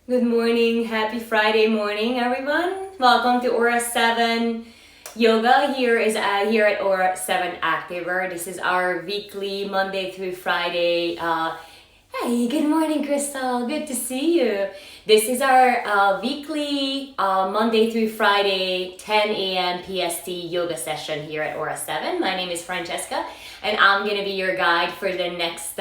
Good morning, happy Friday morning, everyone. Welcome to Aura 7 Yoga. Here at Aura 7 Activer. This is our weekly Monday through Friday. Hey, good morning, Crystal. Good to see you. This is our weekly Monday through Friday 10 a.m. PST yoga session here at Aura 7. My name is Francesca, and I'm gonna be your guide for the next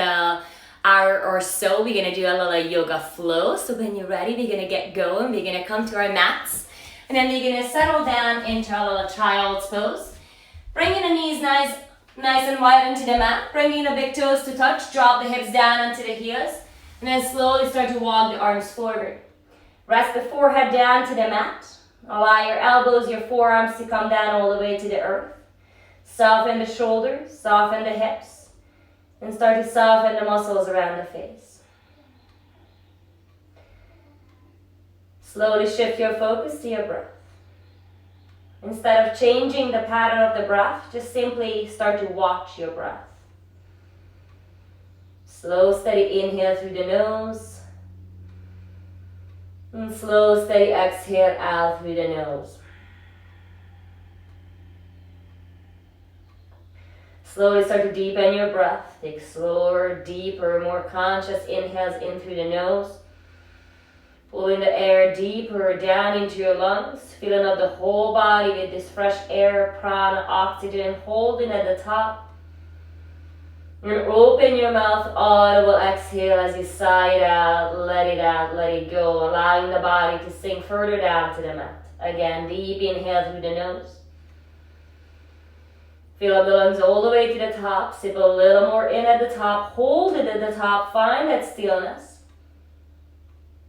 hour or so. We're gonna do a little yoga flow. So when you're ready, we're gonna get going. We're gonna come to our mats, and then we're gonna settle down into a little child's pose. Bringing the knees nice and wide into the mat. Bringing the big toes to touch. Drop the hips down onto the heels, and then slowly start to walk the arms forward. Rest the forehead down to the mat. Allow your elbows, your forearms to come down all the way to the earth. Soften the shoulders, soften the hips, and start to soften the muscles around the face. Slowly shift your focus to your breath. Instead of changing the pattern of the breath, just simply start to watch your breath. Slow, steady inhale through the nose. And slow, steady exhale out through the nose. Slowly start to deepen your breath. Take slower, deeper, more conscious inhales in through the nose. Pulling the air deeper down into your lungs. Filling up the whole body with this fresh air, prana, oxygen. Holding at the top. And open your mouth, audible exhale as you sigh it out, let it go. Allowing the body to sink further down to the mat. Again, deep inhale through the nose. Fill up the lungs all the way to the top. Sip a little more in at the top. Hold it at the top. Find that stillness.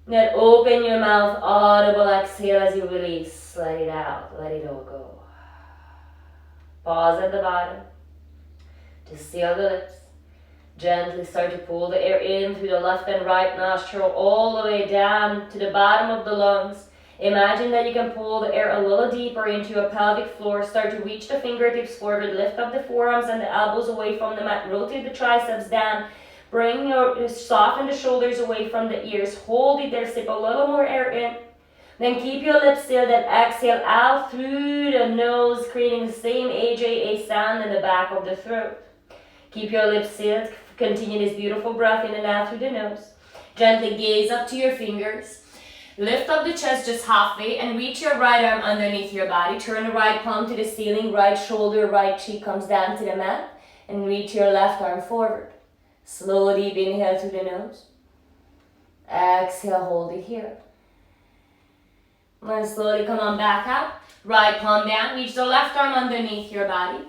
Then open your mouth. Audible exhale as you release. Let it out. Let it all go. Pause at the bottom. Just seal the lips. Gently start to pull the air in through the left and right nostril all the way down to the bottom of the lungs. Imagine that you can pull the air a little deeper into your pelvic floor. Start to reach the fingertips forward. Lift up the forearms and the elbows away from the mat. Rotate the triceps down. Soften the shoulders away from the ears. Hold it there. Sip a little more air in. Then keep your lips sealed and exhale out through the nose, creating the same AJA sound in the back of the throat. Keep your lips sealed. Continue this beautiful breath in and out through the nose. Gently gaze up to your fingers. Lift up the chest just halfway and reach your right arm underneath your body. Turn the right palm to the ceiling. Right shoulder, right cheek comes down to the mat. And reach your left arm forward. Slow, deep inhale through the nose. Exhale, hold it here. And slowly come on back up. Right palm down. Reach the left arm underneath your body.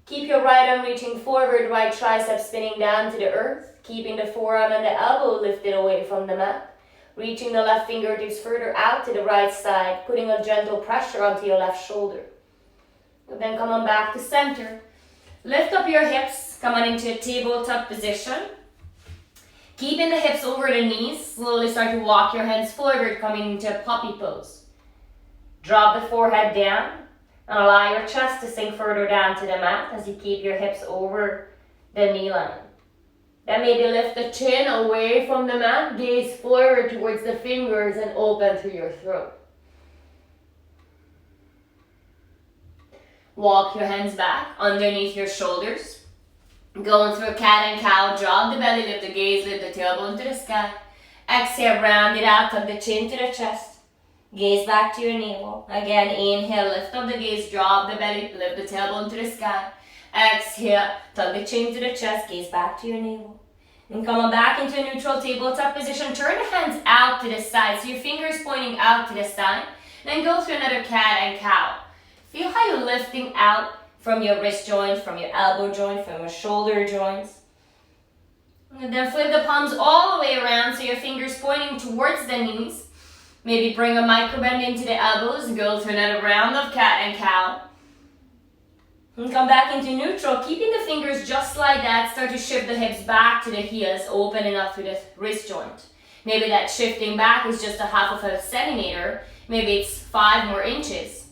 Keep your right arm reaching forward. Right tricep spinning down to the earth. Keeping the forearm and the elbow lifted away from the mat. Reaching the left fingertips further out to the right side, putting a gentle pressure onto your left shoulder. Then come on back to center. Lift up your hips, come on into a tabletop position. Keeping the hips over the knees, slowly start to walk your hands forward, coming into a puppy pose. Drop the forehead down and allow your chest to sink further down to the mat as you keep your hips over the knee line. Then maybe lift the chin away from the mat, gaze forward towards the fingers and open through your throat. Walk your hands back underneath your shoulders. Going through a cat and cow, drop the belly, lift the gaze, lift the tailbone to the sky. Exhale, round it out, tuck the chin to the chest. Gaze back to your navel. Again, inhale, lift up the gaze, drop the belly, lift the tailbone to the sky. Exhale, tuck the chin to the chest, gaze back to your navel. And come on back into a neutral tabletop position. Turn the hands out to the side, so your fingers pointing out to the side. Then go through another cat and cow. Feel how you're lifting out from your wrist joints, from your elbow joint, from your shoulder joints. And then flip the palms all the way around, so your fingers pointing towards the knees. Maybe bring a micro bend into the elbows. Go through another round of cat and cow. And come back into neutral, keeping the fingers just like that. Start to shift the hips back to the heels, opening up through the wrist joint. Maybe that shifting back is just a half of a centimeter. Maybe it's 5 more inches.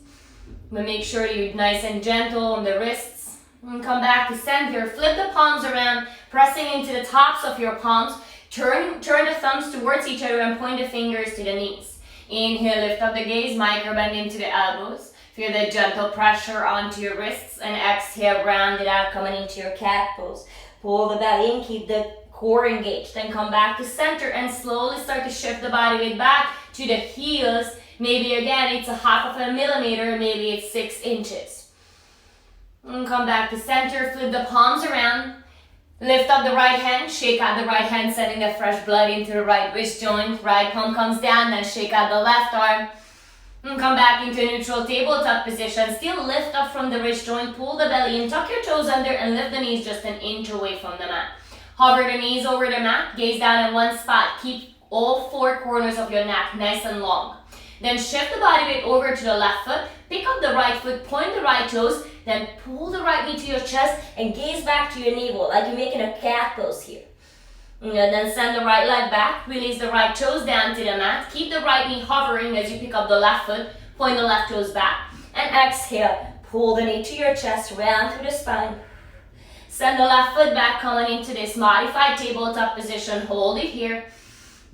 But make sure you're nice and gentle on the wrists. And come back to center. Flip the palms around, pressing into the tops of your palms. Turn the thumbs towards each other and point the fingers to the knees. Inhale, lift up the gaze, micro bend into the elbows. Feel the gentle pressure onto your wrists, and exhale, round it out, coming into your cat pose. Pull the belly in, keep the core engaged. Then come back to center and slowly start to shift the body weight back to the heels. Maybe again, it's a half of a millimeter, maybe it's 6 inches. And come back to center, flip the palms around. Lift up the right hand, shake out the right hand, sending the fresh blood into the right wrist joint. Right palm comes down, then shake out the left arm. And come back into a neutral tabletop position. Still lift up from the wrist joint, pull the belly in, tuck your toes under, and lift the knees just an inch away from the mat. Hover the knees over the mat, gaze down in one spot. Keep all 4 corners of your neck nice and long. Then shift the body weight over to the left foot, pick up the right foot, point the right toes, then pull the right knee to your chest and gaze back to your navel like you're making a cat pose here. And then send the right leg back, release the right toes down to the mat, keep the right knee hovering as you pick up the left foot, point the left toes back, and exhale, pull the knee to your chest, round through the spine. Send the left foot back, coming into this modified tabletop position, hold it here,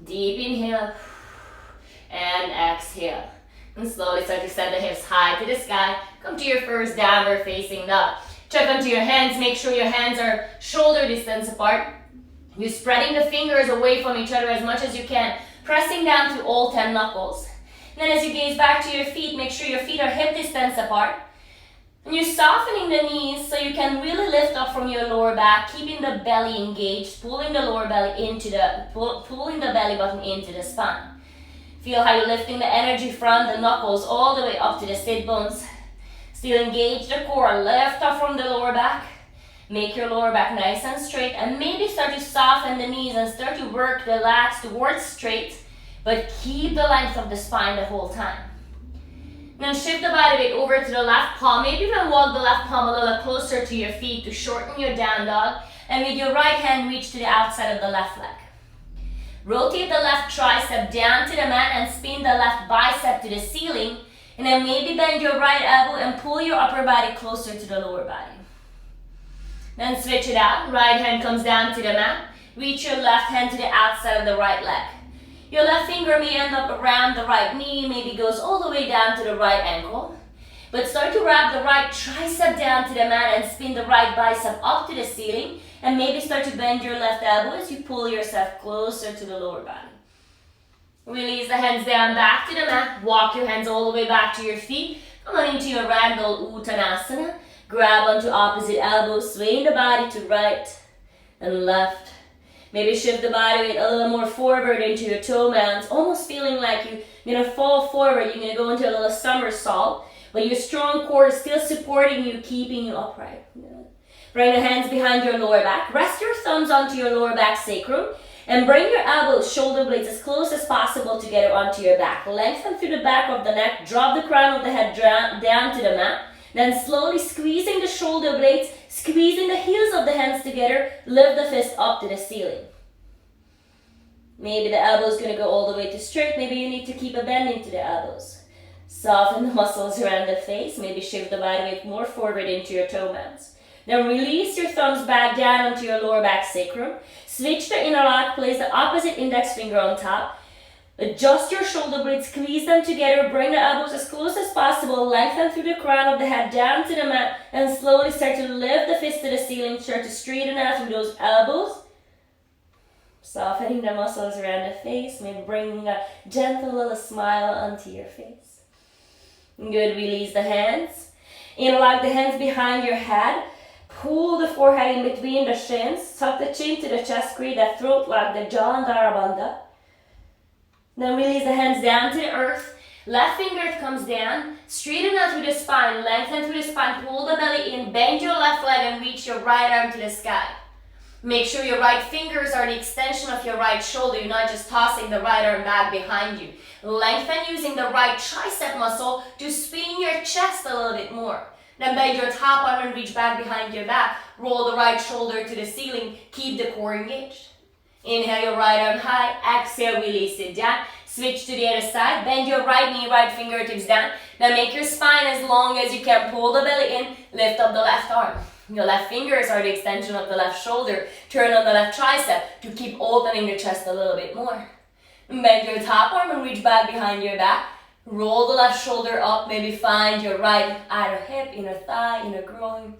deep inhale, and exhale. And slowly start to send the hips high to the sky. Come to your first downward facing dog. Check onto your hands. Make sure your hands are shoulder distance apart. You're spreading the fingers away from each other as much as you can. Pressing down through all 10 knuckles. And then as you gaze back to your feet, make sure your feet are hip distance apart. And you're softening the knees so you can really lift up from your lower back, keeping the belly engaged, pulling the lower belly into pulling the belly button into the spine. Feel how you're lifting the energy from the knuckles all the way up to the sit bones. Still engage the core, lift up from the lower back. Make your lower back nice and straight, and maybe start to soften the knees and start to work the lats towards straight, but keep the length of the spine the whole time. Then shift the body weight over to the left palm. Maybe even walk the left palm a little closer to your feet to shorten your down dog, and with your right hand reach to the outside of the left leg. Rotate the left tricep down to the mat and spin the left bicep to the ceiling. And then maybe bend your right elbow and pull your upper body closer to the lower body. Then switch it out. Right hand comes down to the mat. Reach your left hand to the outside of the right leg. Your left finger may end up around the right knee, maybe goes all the way down to the right ankle. But start to wrap the right tricep down to the mat and spin the right bicep up to the ceiling. And maybe start to bend your left elbow as you pull yourself closer to the lower body. Release the hands down back to the mat. Walk your hands all the way back to your feet. Come on into your Wrangle Uttanasana. Grab onto opposite elbow, swaying the body to right and left. Maybe shift the body weight a little more forward into your toe mounts, almost feeling like you're going to fall forward. You're going to go into a little somersault, but your strong core is still supporting you, keeping you upright. Bring the hands behind your lower back. Rest your thumbs onto your lower back sacrum. And bring your elbows, shoulder blades as close as possible together onto your back. Lengthen through the back of the neck. Drop the crown of the head down to the mat. Then slowly squeezing the shoulder blades, squeezing the heels of the hands together. Lift the fist up to the ceiling. Maybe the elbow is going to go all the way to straight. Maybe you need to keep a bend into the elbows. Soften the muscles around the face. Maybe shift the body weight more forward into your toe mounts. Then release your thumbs back down onto your lower back sacrum. Switch the inner lock, place the opposite index finger on top. Adjust your shoulder blades, squeeze them together, bring the elbows as close as possible, lengthen through the crown of the head down to the mat, and slowly start to lift the fist to the ceiling. Start to straighten out through those elbows. Softening the muscles around the face, maybe bringing a gentle little smile onto your face. Good, release the hands. Interlock the hands behind your head. Pull the forehead in between the shins. Tuck the chin to the chest, create that throat lock, the jaw and Dharabandha. Then release the hands down to the earth. Left finger comes down. Straighten out through the spine. Lengthen through the spine. Pull the belly in. Bend your left leg and reach your right arm to the sky. Make sure your right fingers are the extension of your right shoulder. You're not just tossing the right arm back behind you. Lengthen using the right tricep muscle to spin your chest a little bit more. Then bend your top arm and reach back behind your back. Roll the right shoulder to the ceiling. Keep the core engaged. Inhale your right arm high. Exhale, release it down. Switch to the other side. Bend your right knee, right fingertips down. Then make your spine as long as you can. Pull the belly in. Lift up the left arm. Your left fingers are the extension of the left shoulder. Turn on the left tricep to keep opening the chest a little bit more. Bend your top arm and reach back behind your back. Roll the left shoulder up. Maybe find your right outer hip, inner thigh, inner groin.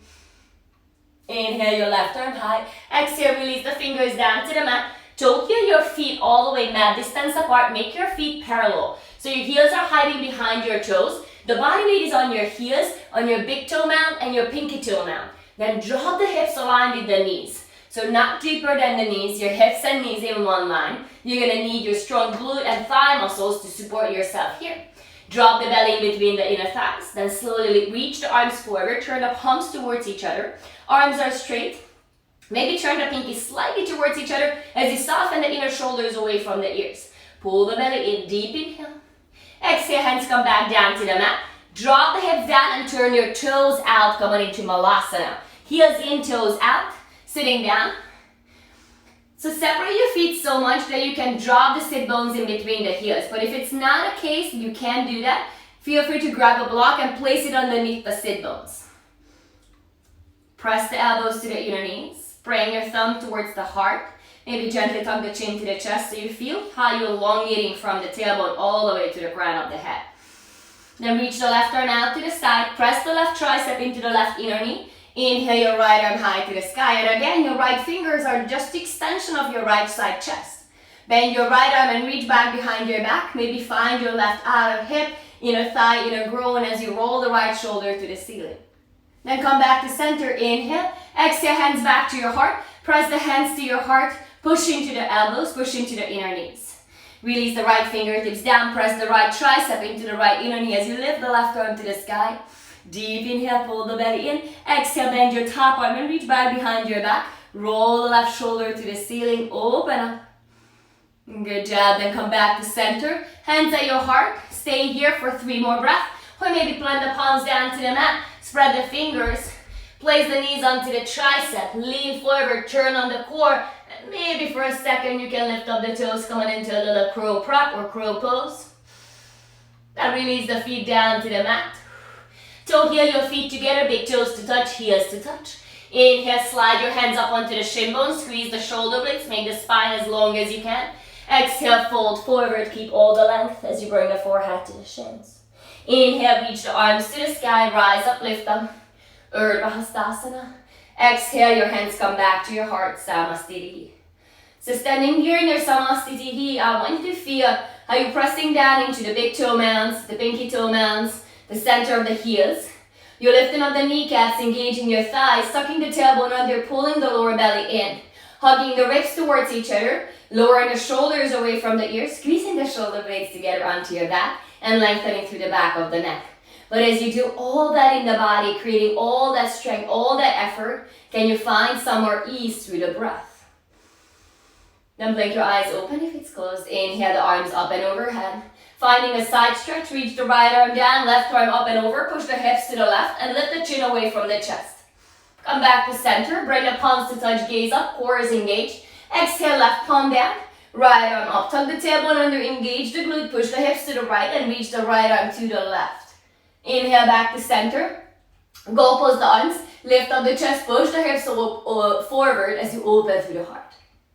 Inhale your left arm high. Exhale, release the fingers down to the mat. Don't heel your feet all the way mat distance apart. Make your feet parallel. So your heels are hiding behind your toes. The body weight is on your heels, on your big toe mount and your pinky toe mount. Then drop the hips aligned with the knees. So not deeper than the knees, your hips and knees in one line. You're going to need your strong glute and thigh muscles to support yourself here. Drop the belly in between the inner thighs. Then slowly reach the arms forward. Turn the palms towards each other. Arms are straight. Maybe turn the pinkies slightly towards each other as you soften the inner shoulders away from the ears. Pull the belly in, deep inhale. Exhale, hands come back down to the mat. Drop the hips down and turn your toes out, coming into Malasana. Heels in, toes out, sitting down. So separate your feet so much that you can drop the sit bones in between the heels. But if it's not a case, you can do that. Feel free to grab a block and place it underneath the sit bones. Press the elbows to the inner knees. Bring your thumb towards the heart. Maybe gently tuck the chin to the chest so you feel how you're elongating from the tailbone all the way to the crown of the head. Then reach the left arm out to the side. Press the left tricep into the left inner knee. Inhale your right arm high to the sky. And again, your right fingers are just the extension of your right side chest. Bend your right arm and reach back behind your back. Maybe find your left outer hip, inner thigh, inner groin as you roll the right shoulder to the ceiling. Then come back to center. Inhale. Exhale, hands back to your heart. Press the hands to your heart. Push into the elbows, push into the inner knees. Release the right fingertips down. Press the right tricep into the right inner knee as you lift the left arm to the sky. Deep inhale, pull the belly in. Exhale, bend your top arm and reach back behind your back. Roll the left shoulder to the ceiling. Open up. Good job. Then come back to center. Hands at your heart. Stay here for 3 more breaths. Or maybe plant the palms down to the mat. Spread the fingers. Place the knees onto the tricep. Lean forward. Turn on the core. And maybe for a second you can lift up the toes, coming into a little crow prop or crow pose. Then release the feet down to the mat. Toe heel your feet together. Big toes to touch. Heels to touch. Inhale. Slide your hands up onto the shin bones. Squeeze the shoulder blades. Make the spine as long as you can. Exhale. Fold forward. Keep all the length as you bring the forehead to the shins. Inhale, reach the arms to the sky, rise up, lift them. Sadasana. Exhale, your hands come back to your heart, Samasthiti. So standing here in your Samasthiti, I want you to feel how you're pressing down into the big toe mounts, the pinky toe mounts, the center of the heels. You're lifting up the kneecaps, engaging your thighs, tucking the tailbone under, pulling the lower belly in. Hugging the ribs towards each other, lowering the shoulders away from the ears, squeezing the shoulder blades together onto your back, and lengthening through the back of the neck. But as you do all that in the body, creating all that strength, all that effort, can you find some more ease through the breath? Then blink your eyes open if it's closed. Inhale the arms up and overhead. Finding a side stretch, reach the right arm down, left arm up and over, push the hips to the left, and lift the chin away from the chest. Come back to center, bring the palms to touch, gaze up, core is engaged. Exhale, left palm down. Right arm up, tuck the tailbone under, engage the glute, push the hips to the right and reach the right arm to the left. Inhale back to center. Go pose the arms, lift up the chest, push the hips forward as you open through the heart.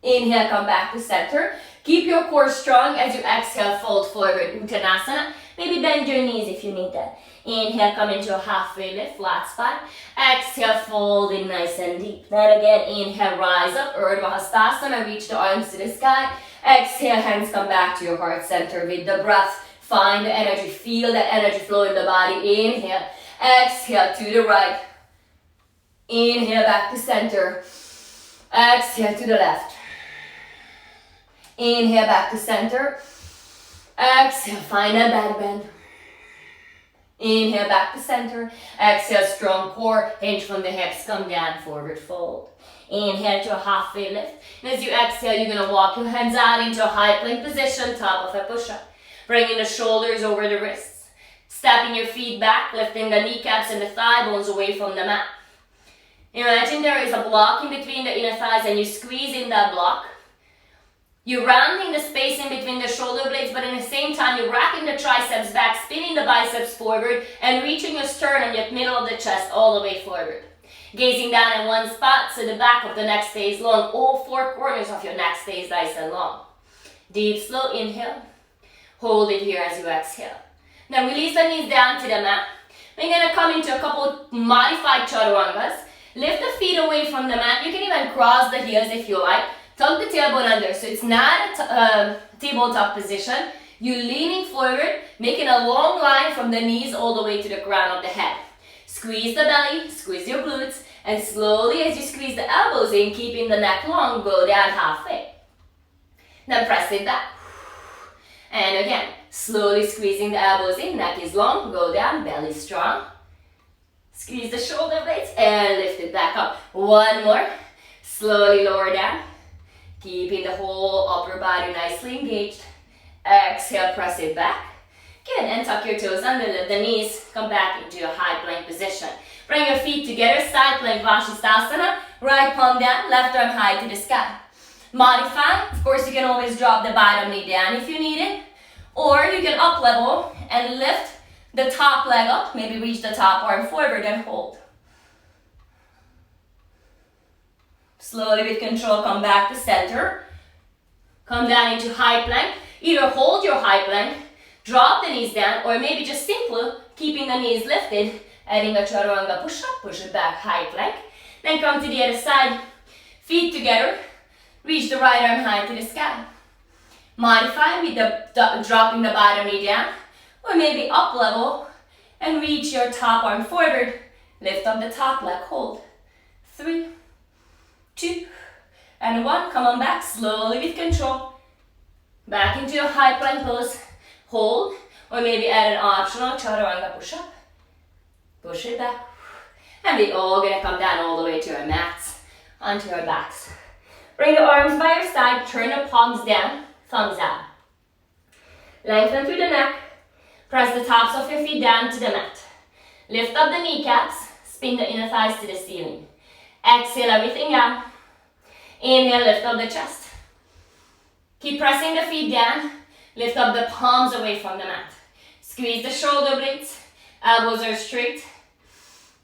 Inhale, come back to center. Keep your core strong as you exhale, fold forward, Uttanasana. Maybe bend your knees if you need that. Inhale, come into a halfway lift, flat spine. Exhale, fold in nice and deep. Then again, inhale, rise up, Urdhva Hastasana, reach the arms to the sky. Exhale, hands come back to your heart center with the breath. Find the energy, feel that energy flow in the body. Inhale, exhale to the right. Inhale, back to center. Exhale to the left. Inhale, back to center. Exhale, find a back bend. Inhale, back to center. Exhale, strong core, hinge from the hips, come down, forward fold. Inhale to a halfway lift. And as you exhale, you're going to walk your hands out into a high plank position, top of a push-up. Bringing the shoulders over the wrists. Stepping your feet back, lifting the kneecaps and the thigh bones away from the mat. Imagine there is a block in between the inner thighs and you squeeze in that block. You're rounding the space in between the shoulder blades, but at the same time, you're wrapping the triceps back, spinning the biceps forward, and reaching your sternum, yet middle of the chest, all the way forward. Gazing down in one spot so the back of the neck stays long. All four corners of your neck stays nice and long. Deep, slow inhale. Hold it here as you exhale. Now release the knees down to the mat. We're going to come into a couple modified Chaturangas. Lift the feet away from the mat. You can even cross the heels if you like. Tuck the tailbone under. So it's not a tabletop position. You're leaning forward, making a long line from the knees all the way to the crown of the head. Squeeze the belly, squeeze your glutes, and slowly as you squeeze the elbows in, keeping the neck long, go down halfway. Then press it back. And again, slowly squeezing the elbows in, neck is long, go down, belly strong. Squeeze the shoulder blades and lift it back up. One more. Slowly lower down. Keeping the whole upper body nicely engaged. Exhale, press it back. Good, and tuck your toes under, lift the knees, come back into a high plank position. Bring your feet together, side plank, Sadasana. Right palm down, left arm high to the sky. Modify, of course you can always drop the bottom knee down if you need it. Or you can up level and lift the top leg up, maybe reach the top arm forward and hold. Slowly with control, come back to center. Come down into high plank. Either hold your high plank, drop the knees down, or maybe just simply keeping the knees lifted, adding a Chaturanga push up, push it back, high plank. Then come to the other side, feet together, reach the right arm high to the sky. Modify with the dropping the bottom knee down, or maybe up level and reach your top arm forward. Lift up the top leg, hold. 3, 2, and 1. Come on back, slowly with control. Back into a high plank pose, hold, or maybe add an optional Chaturanga push up. Push it back. And we're all gonna come down all the way to our mats, onto our backs. Bring the arms by your side, turn the palms down, thumbs out. Lengthen through the neck. Press the tops of your feet down to the mat. Lift up the kneecaps, spin the inner thighs to the ceiling. Exhale everything out. Inhale, lift up the chest. Keep pressing the feet down. Lift up the palms away from the mat. Squeeze the shoulder blades. Elbows are straight.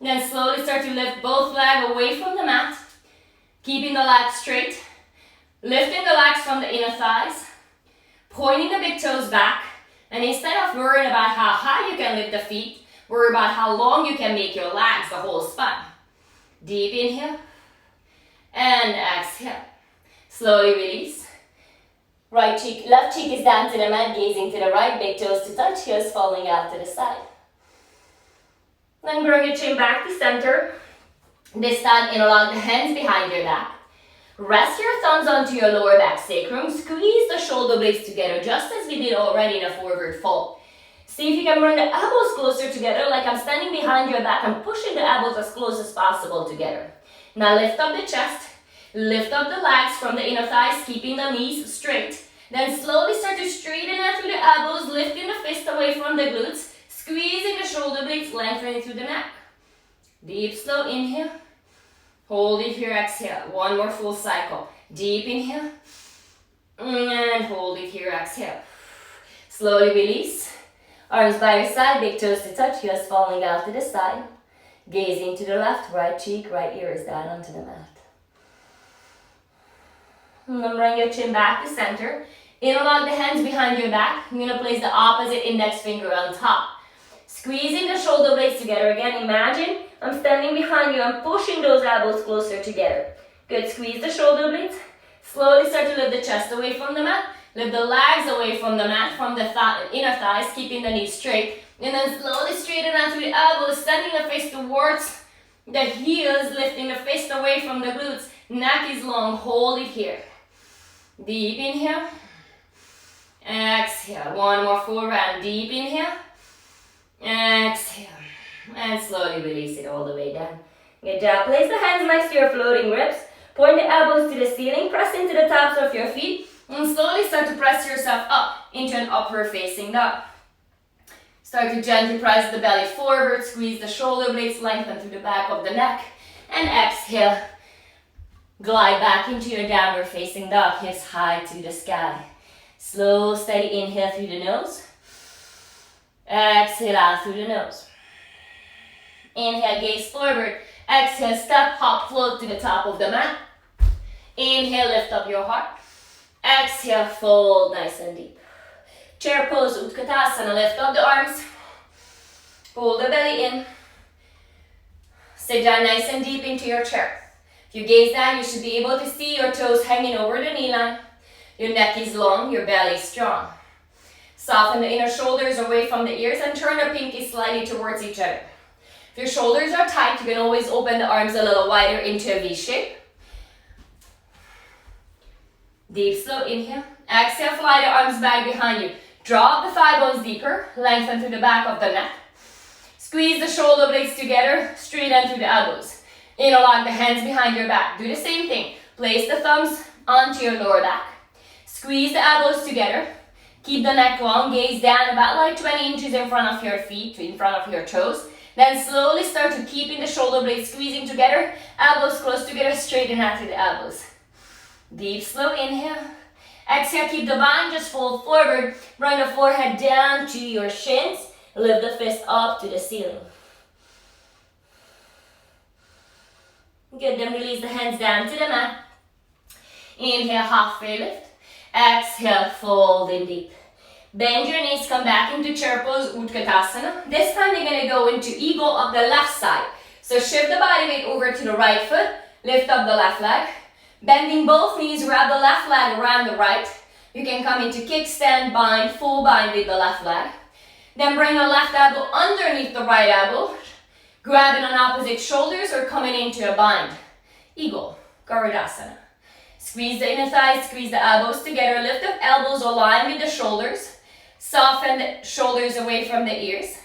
Then slowly start to lift both legs away from the mat. Keeping the legs straight. Lifting the legs from the inner thighs. Pointing the big toes back. And instead of worrying about how high you can lift the feet, worry about how long you can make your legs, the whole spine. Deep inhale. And exhale. Slowly release. Right cheek, left cheek is down to the mat, gazing to the right, big toes to touch, heels falling out to the side. Then bring your chin back to center. This time interlock the hands behind your back. Rest your thumbs onto your lower back sacrum. Squeeze the shoulder blades together, just as we did already in a forward fold. See if you can bring the elbows closer together, like I'm standing behind your back. I'm pushing the elbows as close as possible together. Now lift up the chest. Lift up the legs from the inner thighs, keeping the knees straight. Then slowly start to straighten out through the elbows, lifting the fist away from the glutes, squeezing the shoulder blades, lengthening through the neck. Deep, slow inhale. Hold it here, exhale. One more full cycle. Deep inhale. And hold it here, exhale. Slowly release. Arms by your side, big toes to touch, heels falling out to the side. Gazing to the left, right cheek, right ear is down onto the mat. And then bring your chin back to center. Interlock the hands behind your back. You're going to place the opposite index finger on top. Squeezing the shoulder blades together. Again, imagine I'm standing behind you. I'm pushing those elbows closer together. Good. Squeeze the shoulder blades. Slowly start to lift the chest away from the mat. Lift the legs away from the mat, from the inner thighs, keeping the knees straight. And then slowly straighten out through the elbows, sending the face towards the heels, lifting the fist away from the glutes. Neck is long. Hold it here. Deep inhale. Exhale. One more full round. Deep inhale. Exhale. And slowly release it all the way down. Good job. Place the hands next to your floating ribs. Point the elbows to the ceiling. Press into the tops of your feet. And slowly start to press yourself up into an upward facing dog. Start to gently press the belly forward. Squeeze the shoulder blades. Lengthen through the back of the neck. And exhale. Glide back into your downward facing dog. Hips high to the sky. Slow, steady inhale through the nose. Exhale out through the nose. Inhale, gaze forward. Exhale, step, hop, float to the top of the mat. Inhale, lift up your heart. Exhale, fold nice and deep. Chair pose, Utkatasana, lift up the arms. Pull the belly in. Sit down nice and deep into your chair. If you gaze down, you should be able to see your toes hanging over the knee line. Your neck is long, your belly is strong. Soften the inner shoulders away from the ears and turn the pinkies slightly towards each other. If your shoulders are tight, you can always open the arms a little wider into a V shape. Deep, slow inhale. Exhale, fly the arms back behind you. Drop the thigh bones deeper, lengthen through the back of the neck. Squeeze the shoulder blades together, straighten through the elbows. Interlock the hands behind your back. Do the same thing. Place the thumbs onto your lower back. Squeeze the elbows together. Keep the neck long, gaze down about like 20 inches in front of your feet, in front of your toes. Then slowly start to keeping the shoulder blades squeezing together, elbows close together, straighten out through the elbows. Deep, slow inhale. Exhale, keep the bind, just fold forward. Bring the forehead down to your shins. Lift the fist up to the ceiling. Good, then release the hands down to the mat. Inhale, halfway lift. Exhale, fold in deep. Bend your knees, come back into chair pose, Utkatasana. This time you're going to go into eagle of the left side. So shift the body weight over to the right foot. Lift up the left leg. Bending both knees, wrap the left leg around the right. You can come into kickstand, bind, full bind with the left leg. Then bring the left elbow underneath the right elbow. Grabbing on opposite shoulders or coming into a bind. Eagle, Garudasana. Squeeze the inner thighs, squeeze the elbows together. Lift the elbows, align with the shoulders. Soften the shoulders away from the ears.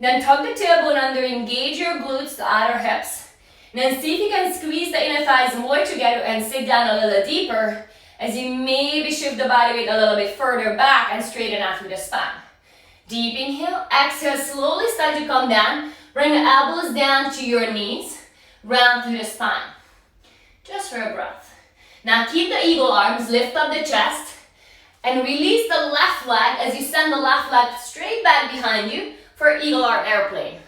Then tug the tailbone under, engage your glutes, the outer hips. And then see if you can squeeze the inner thighs more together and sit down a little deeper as you maybe shift the body weight a little bit further back and straighten out through the spine. Deep inhale, exhale, slowly start to come down. Bring the elbows down to your knees, round through the spine. Just for a breath. Now keep the eagle arms, lift up the chest, and release the left leg as you send the left leg straight back behind you for eagle arm airplane.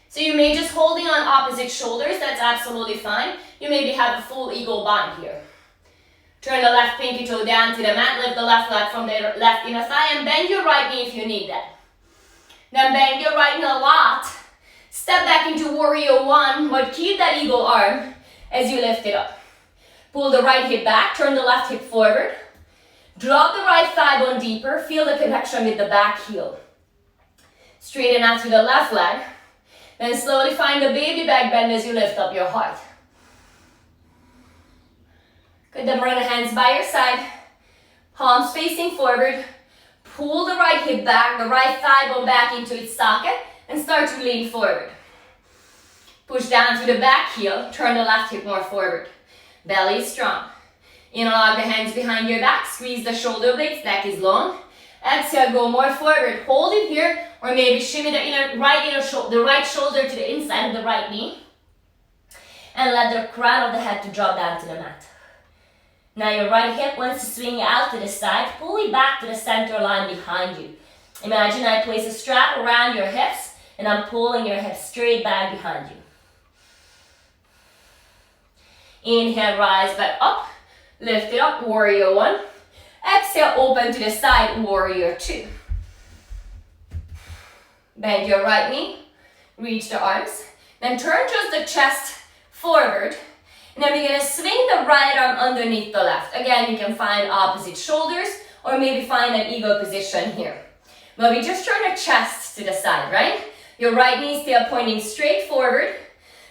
So you may just holding on opposite shoulders, that's absolutely fine. You maybe have a full eagle bind here. Turn the left pinky toe down to the mat, lift the left leg from the left inner thigh, and bend your right knee if you need that. Then bend your right knee a lot. Step back into warrior one, but keep that eagle arm as you lift it up. Pull the right hip back, turn the left hip forward. Drop the right thigh bone deeper, feel the connection with the back heel. Straighten out to the left leg. Then slowly find the baby back bend as you lift up your heart. Good, then bring the hands by your side. Palms facing forward. Pull the right hip back, the right thigh bone back into its socket, and start to lean forward. Push down to the back heel, turn the left hip more forward. Belly is strong. Interlock the hands behind your back, squeeze the shoulder blades, neck is long. Exhale, go more forward. Hold it here, or maybe shimmy the right shoulder to the inside of the right knee. And let the crown of the head to drop down to the mat. Now your right hip wants to swing out to the side, pull it back to the center line behind you. Imagine I place a strap around your hips, and I'm pulling your hips straight back behind you. Inhale, rise back up. Lift it up, warrior one. Exhale, open to the side, warrior two. Bend your right knee, reach the arms. Then turn just the chest forward. And then we're going to swing the right arm underneath the left. Again, you can find opposite shoulders or maybe find an eagle position here. But we just turn the chest to the side, right? Your right knee still pointing straight forward.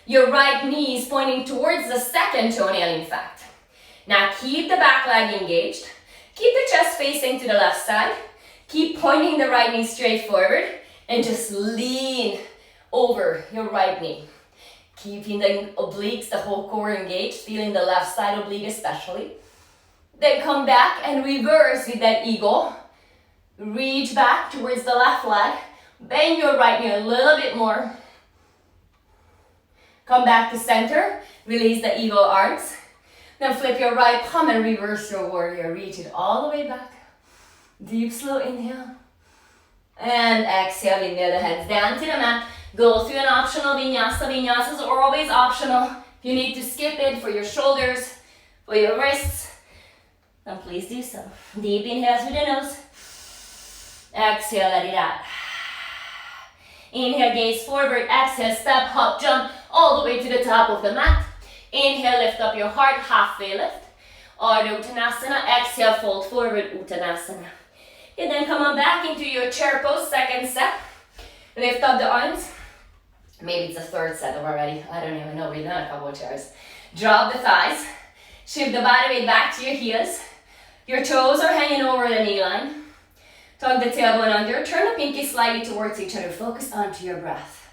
Your right knee is pointing towards the second toenail, in fact. Now keep the back leg engaged. Keep the chest facing to the left side. Keep pointing the right knee straight forward. And just lean over your right knee. Keeping the obliques, the whole core engaged, feeling the left side oblique especially. Then come back and reverse with that eagle. Reach back towards the left leg. Bend your right knee a little bit more. Come back to center. Release the eagle arms. Then flip your right palm and reverse your warrior. Reach it all the way back. Deep, slow inhale. And exhale, inhale the hands down to the mat. Go through an optional vinyasa. Vinyasas are always optional. If you need to skip it for your shoulders, for your wrists, then please do so. Deep inhale through the nose. Exhale, let it out. Inhale, gaze forward. Exhale, step, hop, jump all the way to the top of the mat. Inhale, lift up your heart, halfway lift. Ardha Uttanasana. Exhale, fold forward, Uttanasana. And then come on back into your chair pose, second set. Lift up the arms. Maybe it's the third set already. I don't even know. We've done a couple of chairs. Drop the thighs. Shift the body weight back to your heels. Your toes are hanging over the knee line. Tug the tailbone under. Turn the pinky slightly towards each other. Focus onto your breath.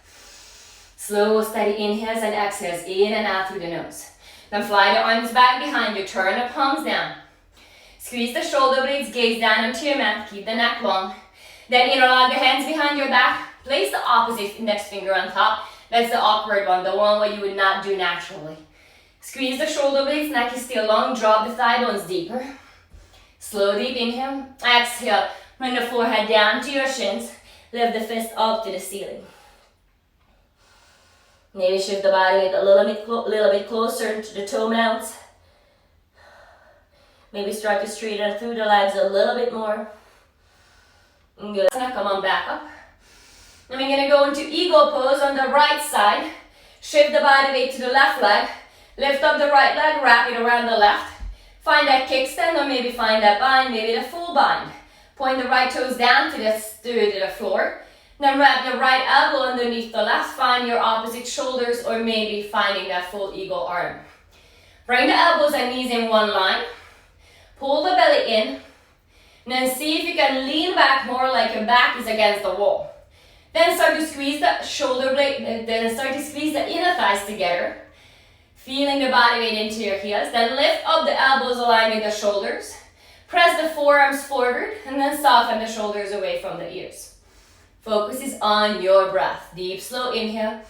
Slow, steady inhales and exhales. In and out through the nose. Then fly the arms back behind you. Turn the palms down. Squeeze the shoulder blades. Gaze down onto your mat. Keep the neck long. Then interlock the hands behind your back. Place the opposite index finger on top. That's the awkward one, the one where you would not do naturally. Squeeze the shoulder blades, neck is still long, drop the thigh bones deeper. Slow, deep inhale. Exhale, bring the forehead down to your shins. Lift the fist up to the ceiling. Maybe shift the body weight a little bit closer to the toe mounts. Maybe start to straighten through the legs a little bit more. Good. Now come on back up. And we're going to go into eagle pose on the right side. Shift the body weight to the left leg. Lift up the right leg, wrap it around the left. Find that kickstand or maybe find that bind, maybe the full bind. Point the right toes down to the floor. Then wrap your right elbow underneath the left. Find your opposite shoulders or maybe finding that full eagle arm. Bring the elbows and knees in one line. Pull the belly in. And then see if you can lean back more like your back is against the wall. Then start to squeeze the shoulder blade, then start to squeeze the inner thighs together. Feeling the body weight into your heels. Then lift up the elbows aligned with the shoulders. Press the forearms forward and then soften the shoulders away from the ears. Focus is on your breath. Deep, slow inhale.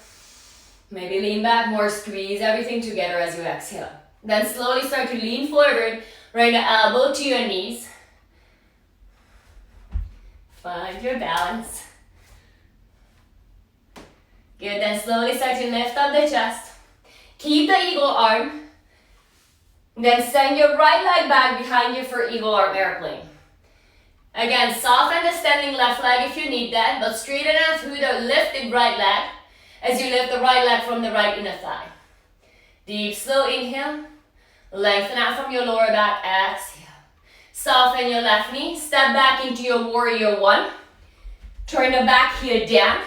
Maybe lean back more, squeeze everything together as you exhale. Then slowly start to lean forward. Bring the elbow to your knees. Find your balance. Good, then slowly start to lift up the chest. Keep the eagle arm. Then send your right leg back behind you for eagle arm airplane. Again, soften the standing left leg if you need that, but straighten out through the lifted right leg as you lift the right leg from the right inner thigh. Deep, slow inhale. Lengthen out from your lower back. Exhale. Soften your left knee. Step back into your warrior one. Turn the back heel down.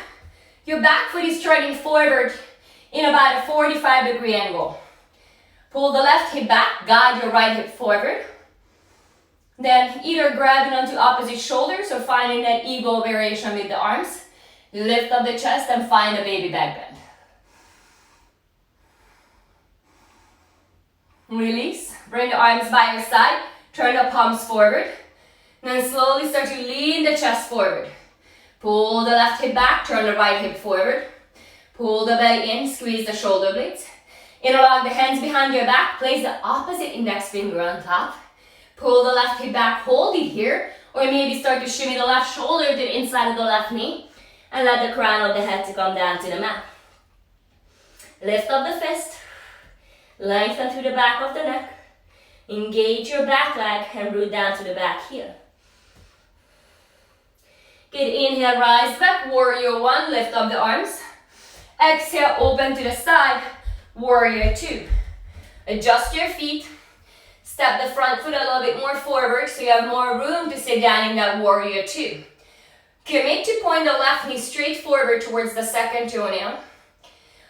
Your back foot is turning forward in about a 45-degree angle. Pull the left hip back, guide your right hip forward. Then either grabbing onto opposite shoulders or finding that eagle variation with the arms. Lift up the chest and find a baby back bend. Release, bring the arms by your side, turn the palms forward. Then slowly start to lean the chest forward. Pull the left hip back, turn the right hip forward. Pull the belly in, squeeze the shoulder blades. Interlock the hands behind your back, place the opposite index finger on top. Pull the left hip back, hold it here. Or maybe start to shimmy the left shoulder to the inside of the left knee. And let the crown of the head to come down to the mat. Lift up the fist. Lengthen through the back of the neck. Engage your back leg and root down to the back heel. Good, inhale, rise back, warrior one, lift up the arms. Exhale, open to the side, warrior two. Adjust your feet. Step the front foot a little bit more forward so you have more room to sit down in that warrior two. Commit to point the left knee straight forward towards the second toenail.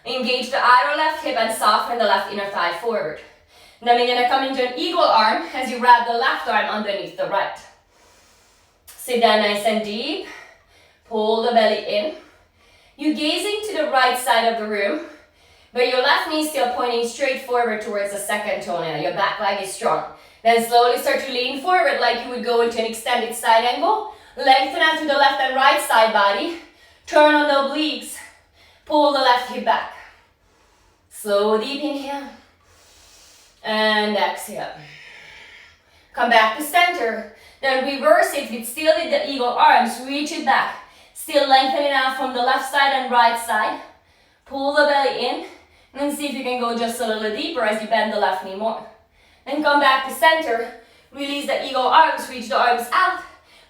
Engage the outer left hip and soften the left inner thigh forward. Then we're going to come into an eagle arm as you wrap the left arm underneath the right. Sit down nice and deep. Pull the belly in. You're gazing to the right side of the room, but your left knee is still pointing straight forward towards the second toenail. Your back leg is strong. Then slowly start to lean forward like you would go into an extended side angle. Lengthen out to the left and right side body. Turn on the obliques. Pull the left hip back. Slow, deep inhale. And exhale. Come back to center. Then reverse it with still with the eagle arms. Reach it back. Still lengthening out from the left side and right side. Pull the belly in, and then see if you can go just a little deeper as you bend the left knee more. Then come back to center. Release the ego arms, reach the arms out.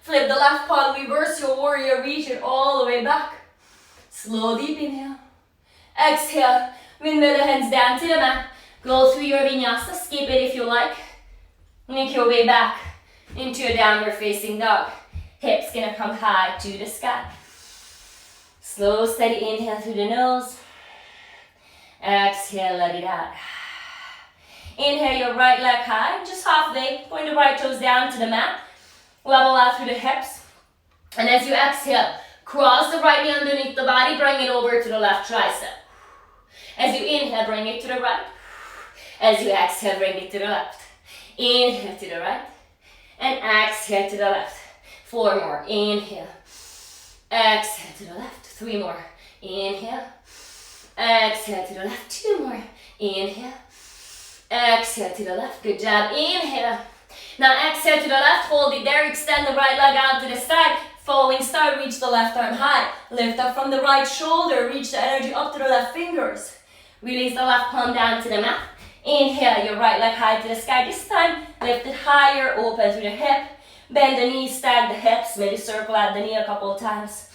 Flip the left palm, reverse your warrior, reach it all the way back. Slow, deep inhale. Exhale, windmill the hands down to the mat. Go through your vinyasa, skip it if you like. Make your way back into a downward facing dog. Hips gonna come high to the sky. Slow, steady inhale through the nose. Exhale, let it out. Inhale your right leg high, just halfway. Point the right toes down to the mat. Level out through the hips. And as you exhale, cross the right knee underneath the body, bring it over to the left tricep. As you inhale, bring it to the right. As you exhale, bring it to the left. Inhale to the right. And exhale to the left. 4 more. Inhale. Exhale to the left. 3 more. Inhale. Exhale to the left. 2 more. Inhale. Exhale to the left. Good job. Inhale. Now exhale to the left. Hold it there. Extend the right leg out to the side. Following star, reach the left arm high. Lift up from the right shoulder. Reach the energy up to the left fingers. Release the left palm down to the mat. Inhale your right leg high to the sky. This time, lift it higher. Open through the hip. Bend the knees, stack the hips. Maybe circle out the knee a couple of times.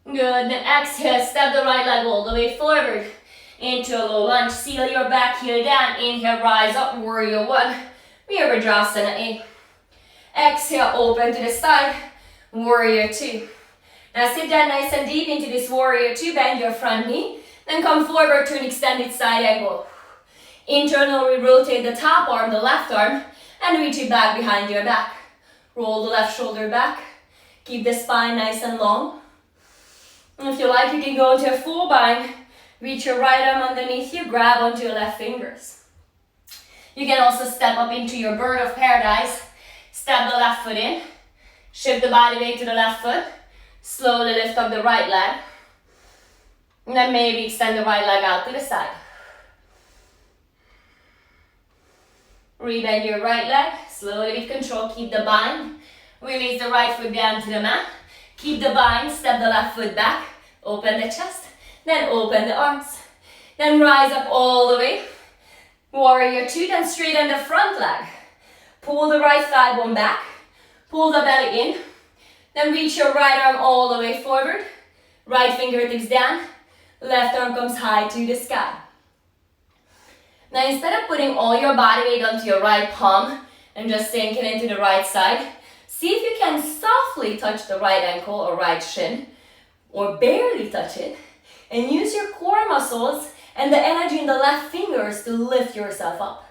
Good. Then exhale. Step the right leg all the way forward. Into a low lunge. Seal your back heel down. Inhale, rise up. Warrior 1. Virabhadrasana A. Exhale, open to the side. Warrior 2. Now sit down nice and deep into this warrior 2. Bend your front knee. Then come forward to an extended side angle. Internally rotate the top arm, the left arm, and reach it back behind your back. Roll the left shoulder back. Keep the spine nice and long. And if you like, you can go into a full bind. Reach your right arm underneath you. Grab onto your left fingers. You can also step up into your bird of paradise. Step the left foot in. Shift the body weight to the left foot. Slowly lift up the right leg. And then maybe extend the right leg out to the side. Rebend your right leg. Slowly with control. Keep the bind. Release the right foot down to the mat. Keep the bind. Step the left foot back. Open the chest. Then open the arms. Then rise up all the way. Warrior 2. Then straighten the front leg. Pull the right thigh bone back. Pull the belly in. Then reach your right arm all the way forward. Right fingertips down. Left arm comes high to the sky. Now instead of putting all your body weight onto your right palm and just sinking into the right side, see if you can softly touch the right ankle or right shin, or barely touch it, and use your core muscles and the energy in the left fingers to lift yourself up.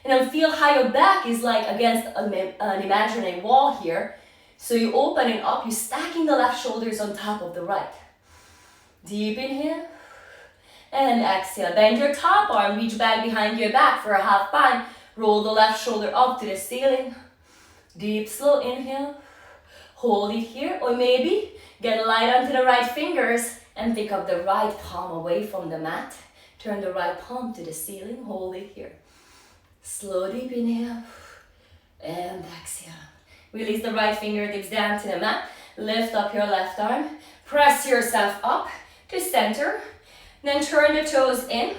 And then feel how your back is like against an imaginary wall here. So you open it up, you're stacking the left shoulders on top of the right. Deep inhale. And exhale. Bend your top arm, reach back behind your back for a half bind. Roll the left shoulder up to the ceiling. Deep, slow inhale. Hold it here, or maybe get light onto the right fingers and pick up the right palm away from the mat. Turn the right palm to the ceiling, hold it here. Slow, deep inhale. And exhale. Release the right fingertips down to the mat. Lift up your left arm. Press yourself up to center. Then turn the toes in.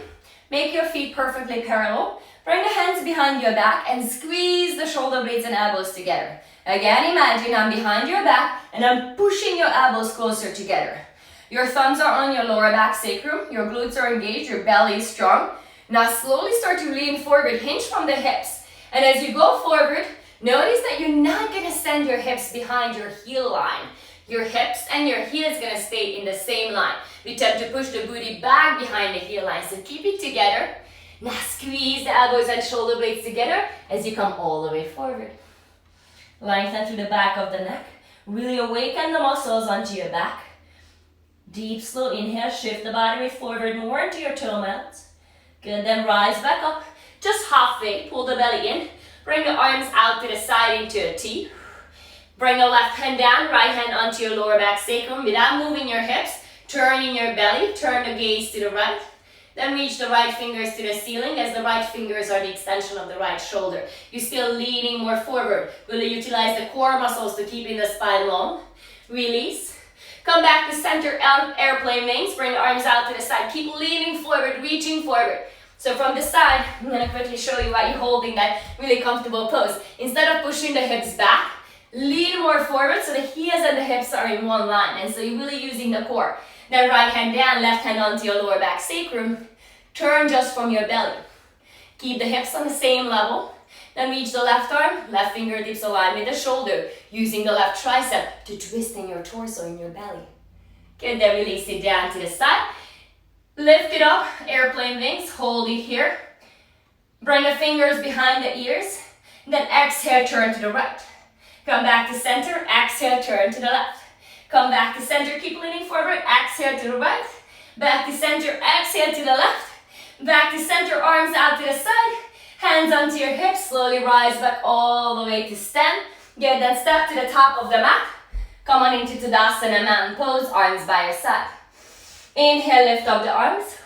Make your feet perfectly parallel. Bring the hands behind your back and squeeze the shoulder blades and elbows together. Again, imagine I'm behind your back and I'm pushing your elbows closer together. Your thumbs are on your lower back sacrum. Your glutes are engaged. Your belly is strong. Now slowly start to lean forward. Hinge from the hips. And as you go forward, notice that you're not going to send your hips behind your heel line. Your hips and your heels going to stay in the same line. We tend to push the booty back behind the heel line. So keep it together. Now squeeze the elbows and shoulder blades together as you come all the way forward. Lengthen through the back of the neck. Really awaken the muscles onto your back. Deep, slow inhale. Shift the body weight forward more into your toe melts. Good. Then rise back up. Just halfway. Pull the belly in. Bring the arms out to the side into a T. Bring the left hand down, right hand onto your lower back sacrum without moving your hips. Turning your belly, turn the gaze to the right. Then reach the right fingers to the ceiling, as the right fingers are the extension of the right shoulder. You're still leaning more forward. Really utilize the core muscles to keep the spine long. Release. Come back to center, airplane wings. Bring the arms out to the side. Keep leaning forward, reaching forward. So from the side, I'm going to quickly show you why you're holding that really comfortable pose. Instead of pushing the hips back, lean more forward so the heels and the hips are in one line. And so you're really using the core. Then right hand down, left hand onto your lower back sacrum. Turn just from your belly. Keep the hips on the same level. Then reach the left arm, left fingertips align with the shoulder, using the left tricep to twist in your torso, in your belly. Good, then release it down to the side. Lift it up, airplane wings, hold it here. Bring the fingers behind the ears. Then exhale, turn to the right. Come back to center, exhale, turn to the left. Come back to center, keep leaning forward, exhale to the right. Back to center, exhale to the left. Back to center, arms out to the side. Hands onto your hips, slowly rise back all the way to stand. Good, then step to the top of the mat. Come on into Tadasana Man Pose, arms by your side. Inhale, lift up the arms.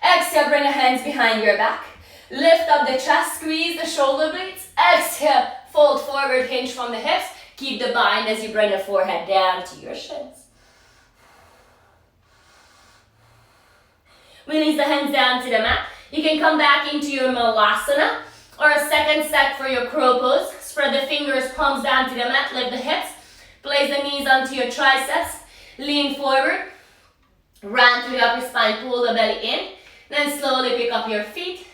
Exhale, bring the hands behind your back. Lift up the chest, squeeze the shoulder blades. Exhale, fold forward, hinge from the hips. Keep the bind as you bring the forehead down to your shins. Release the hands down to the mat. You can come back into your Malasana or a second set for your crow pose. Spread the fingers, palms down to the mat, lift the hips. Place the knees onto your triceps. Lean forward. Round through the upper spine, pull the belly in. Then slowly pick up your feet.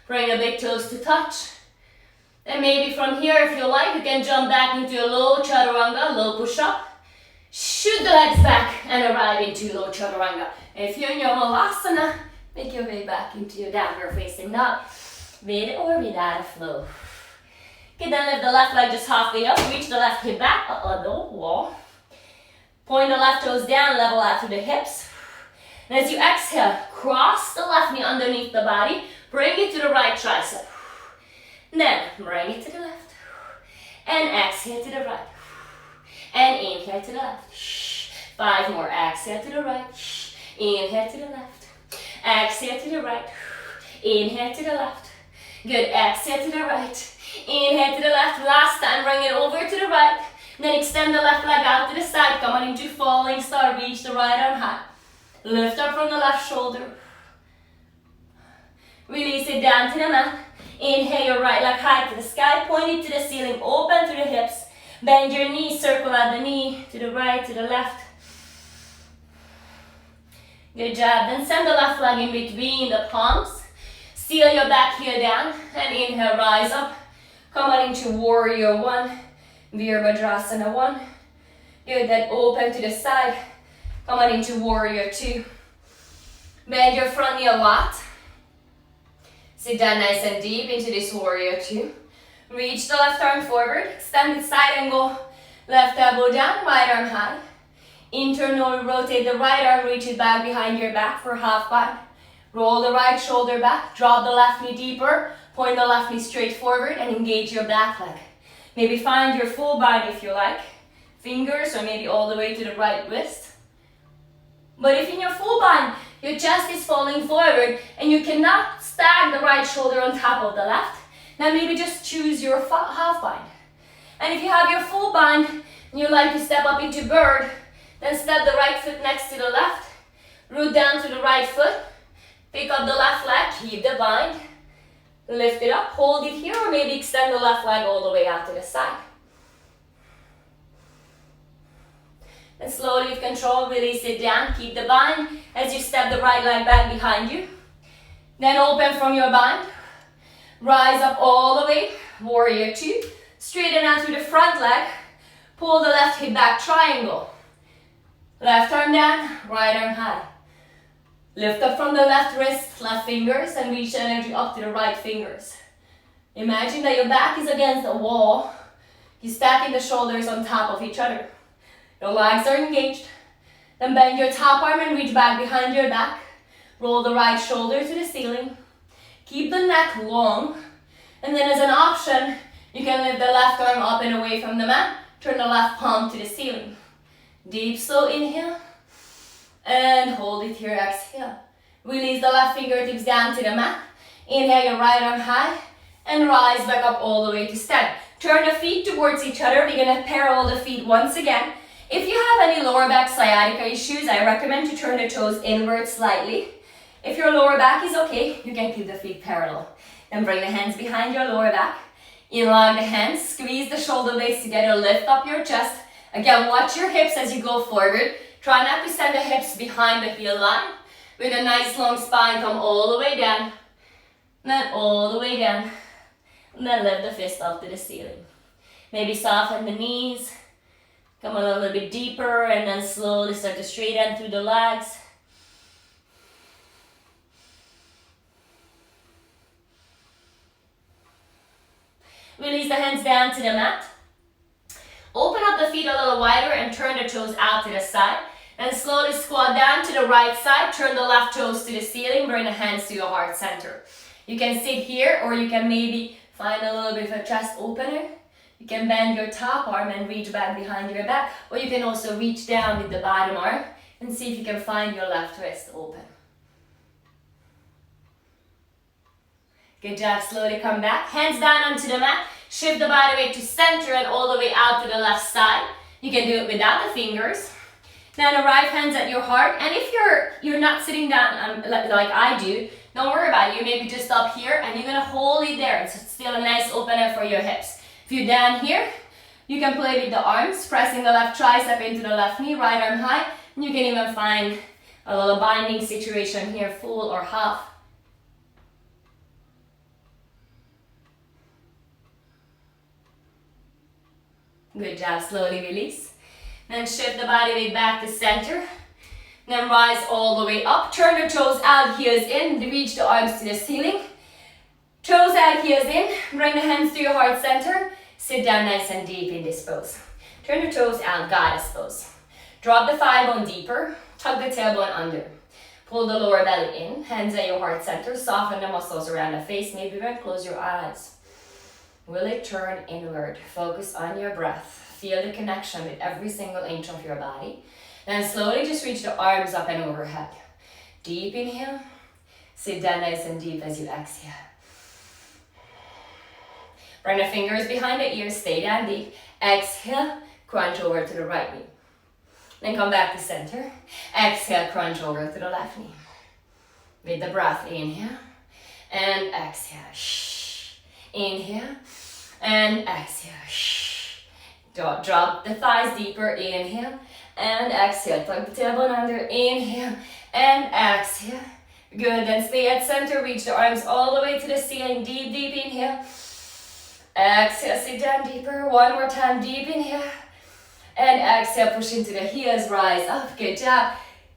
Bring the big toes to touch. And maybe from here, if you like, you can jump back into a low Chaturanga, low push-up. Shoot the legs back and arrive into low Chaturanga. If you're in your Malasana, make your way back into your downward facing dog, with or without a flow. Okay, then lift the left leg just halfway up, reach the left hip back, don't wall. Point the left toes down, level out to the hips. And as you exhale, cross the left knee underneath the body, bring it to the right tricep. Then bring it to the left. And exhale to the right. And inhale to the left. 5 more, exhale to the right. Inhale to the left. Exhale to the right. Inhale to the left. Good, exhale to the right. Inhale to the left. Last time, bring it over to the right. Then extend the left leg out to the side. Come on into falling star. Reach the right arm high. Lift up from the left shoulder. Release it down to the mat. Inhale your right leg high to the sky. Point it to the ceiling. Open through the hips. Bend your knees. Circle out the knee. To the right, to the left. Good job. Then send the left leg in between the palms. Seal your back heel down. And inhale, rise up. Come on into Warrior 1. Virabhadrasana 1. Good. Then open to the side. Come on into Warrior 2. Bend your front knee a lot. Sit down nice and deep into this Warrior 2. Reach the left arm forward. Extend it side angle. Left elbow down, right arm high. Internal rotate the right arm, reach it back behind your back for half bind. Roll the right shoulder back. Drop the left knee deeper. Point the left knee straight forward and engage your back leg. Maybe find your full bind if you like. Fingers or maybe all the way to the right wrist. But if in your full bind, your chest is falling forward and you cannot stack the right shoulder on top of the left, then maybe just choose your half bind. And if you have your full bind and you like to step up into bird, then step the right foot next to the left, root down to the right foot, pick up the left leg, keep the bind, lift it up, hold it here, or maybe extend the left leg all the way out to the side. And slowly with control, release it down, keep the bind as you step the right leg back behind you. Then open from your bind, rise up all the way, Warrior 2. Straighten out through the front leg, pull the left hip back, triangle. Left arm down, right arm high. Lift up from the left wrist, left fingers, and reach the energy up to the right fingers. Imagine that your back is against a wall. You're stacking the shoulders on top of each other. Your legs are engaged. Then bend your top arm and reach back behind your back. Roll the right shoulder to the ceiling. Keep the neck long. And then as an option, you can lift the left arm up and away from the mat. Turn the left palm to the ceiling. Deep, slow inhale. And hold it here, exhale. Release the left fingertips down to the mat. Inhale your right arm high and rise back up all the way to stand. Turn the feet towards each other. We're going to parallel the feet once again. If you have any lower back sciatica issues, I recommend to turn the toes inward slightly. If your lower back is okay, you can keep the feet parallel. Then bring the hands behind your lower back. Elong the hands, squeeze the shoulder blades together, lift up your chest. Again, watch your hips as you go forward. Try not to send the hips behind the heel line. With a nice long spine, come all the way down. Then all the way down. And then lift the fist up to the ceiling. Maybe soften the knees. Come a little bit deeper and then slowly start to straighten through the legs. Release the hands down to the mat. Open up the feet a little wider and turn the toes out to the side. And slowly squat down to the right side. Turn the left toes to the ceiling. Bring the hands to your heart center. You can sit here or you can maybe find a little bit of a chest opener. You can bend your top arm and reach back behind your back. Or you can also reach down with the bottom arm and see if you can find your left wrist open. Good job, slowly come back. Hands down onto the mat. Shift the body weight to center and all the way out to the left side. You can do it without the fingers. Now the right hand's at your heart. And if you're not sitting down like I do, don't worry about it. You maybe just up here and you're going to hold it there. It's still a nice opener for your hips. If you're down here, you can play with the arms, pressing the left tricep into the left knee, right arm high. And you can even find a little binding situation here, full or half. Good job, slowly release. Then shift the body weight back to center. Then rise all the way up. Turn the toes out, heels in. Reach the arms to the ceiling. Toes out, heels in. Bring the hands to your heart center. Sit down nice and deep in this pose. Turn the toes out, goddess pose. Drop the thigh bone deeper. Tuck the tailbone under. Pull the lower belly in. Hands at your heart center. Soften the muscles around the face. Maybe even close your eyes. Will it turn inward? Focus on your breath. Feel the connection with every single inch of your body. Then slowly just reach the arms up and overhead. Deep inhale. Sit down nice and deep as you exhale. Bring the fingers behind the ears. Stay down deep. Exhale. Crunch over to the right knee. Then come back to center. Exhale. Crunch over to the left knee. With the breath, inhale. And exhale. Inhale. And exhale. Drop the thighs deeper. Inhale. And exhale. Tuck the tailbone under. Inhale. And exhale. Good. Then stay at center. Reach the arms all the way to the ceiling. Deep, deep inhale. Exhale. Sit down deeper. One more time. Deep inhale. And exhale. Push into the heels. Rise up. Good job.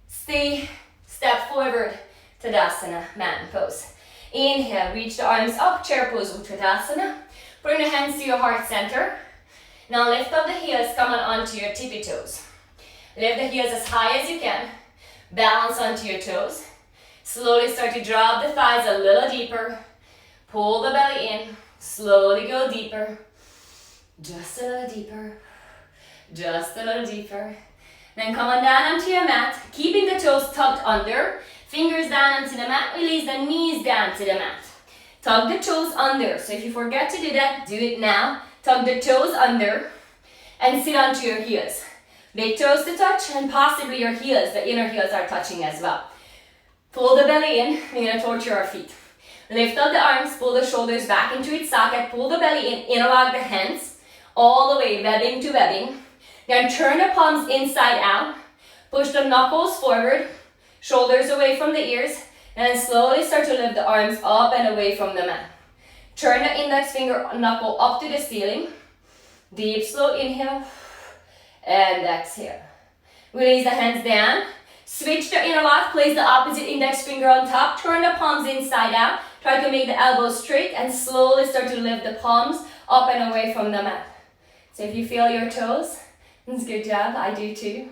Step forward. Tadasana Man Pose. Inhale. Reach the arms up. Chair pose. Uttanasana. Bring the hands to your heart center. Now lift up the heels. Come on onto your tippy toes. Lift the heels as high as you can. Balance onto your toes. Slowly start to drop the thighs a little deeper. Pull the belly in. Slowly go deeper. Just a little deeper. Just a little deeper. Then come on down onto your mat. Keeping the toes tucked under. Fingers down onto the mat. Release the knees down to the mat. Tug the toes under. So if you forget to do that, do it now. Tug the toes under. And sit onto your heels. Big toes to touch and possibly your heels. The inner heels are touching as well. Pull the belly in. We're going to torture our feet. Lift up the arms. Pull the shoulders back into its socket. Pull the belly in. Interlock the hands. All the way, webbing to webbing. Then turn the palms inside out. Push the knuckles forward. Shoulders away from the ears. And slowly start to lift the arms up and away from the mat. Turn the index finger knuckle up to the ceiling. Deep, slow inhale. And exhale. Release the hands down. Switch the interlock. Place the opposite index finger on top. Turn the palms inside out. Try to make the elbows straight and slowly start to lift the palms up and away from the mat. So if you feel your toes, it's a good job. I do too.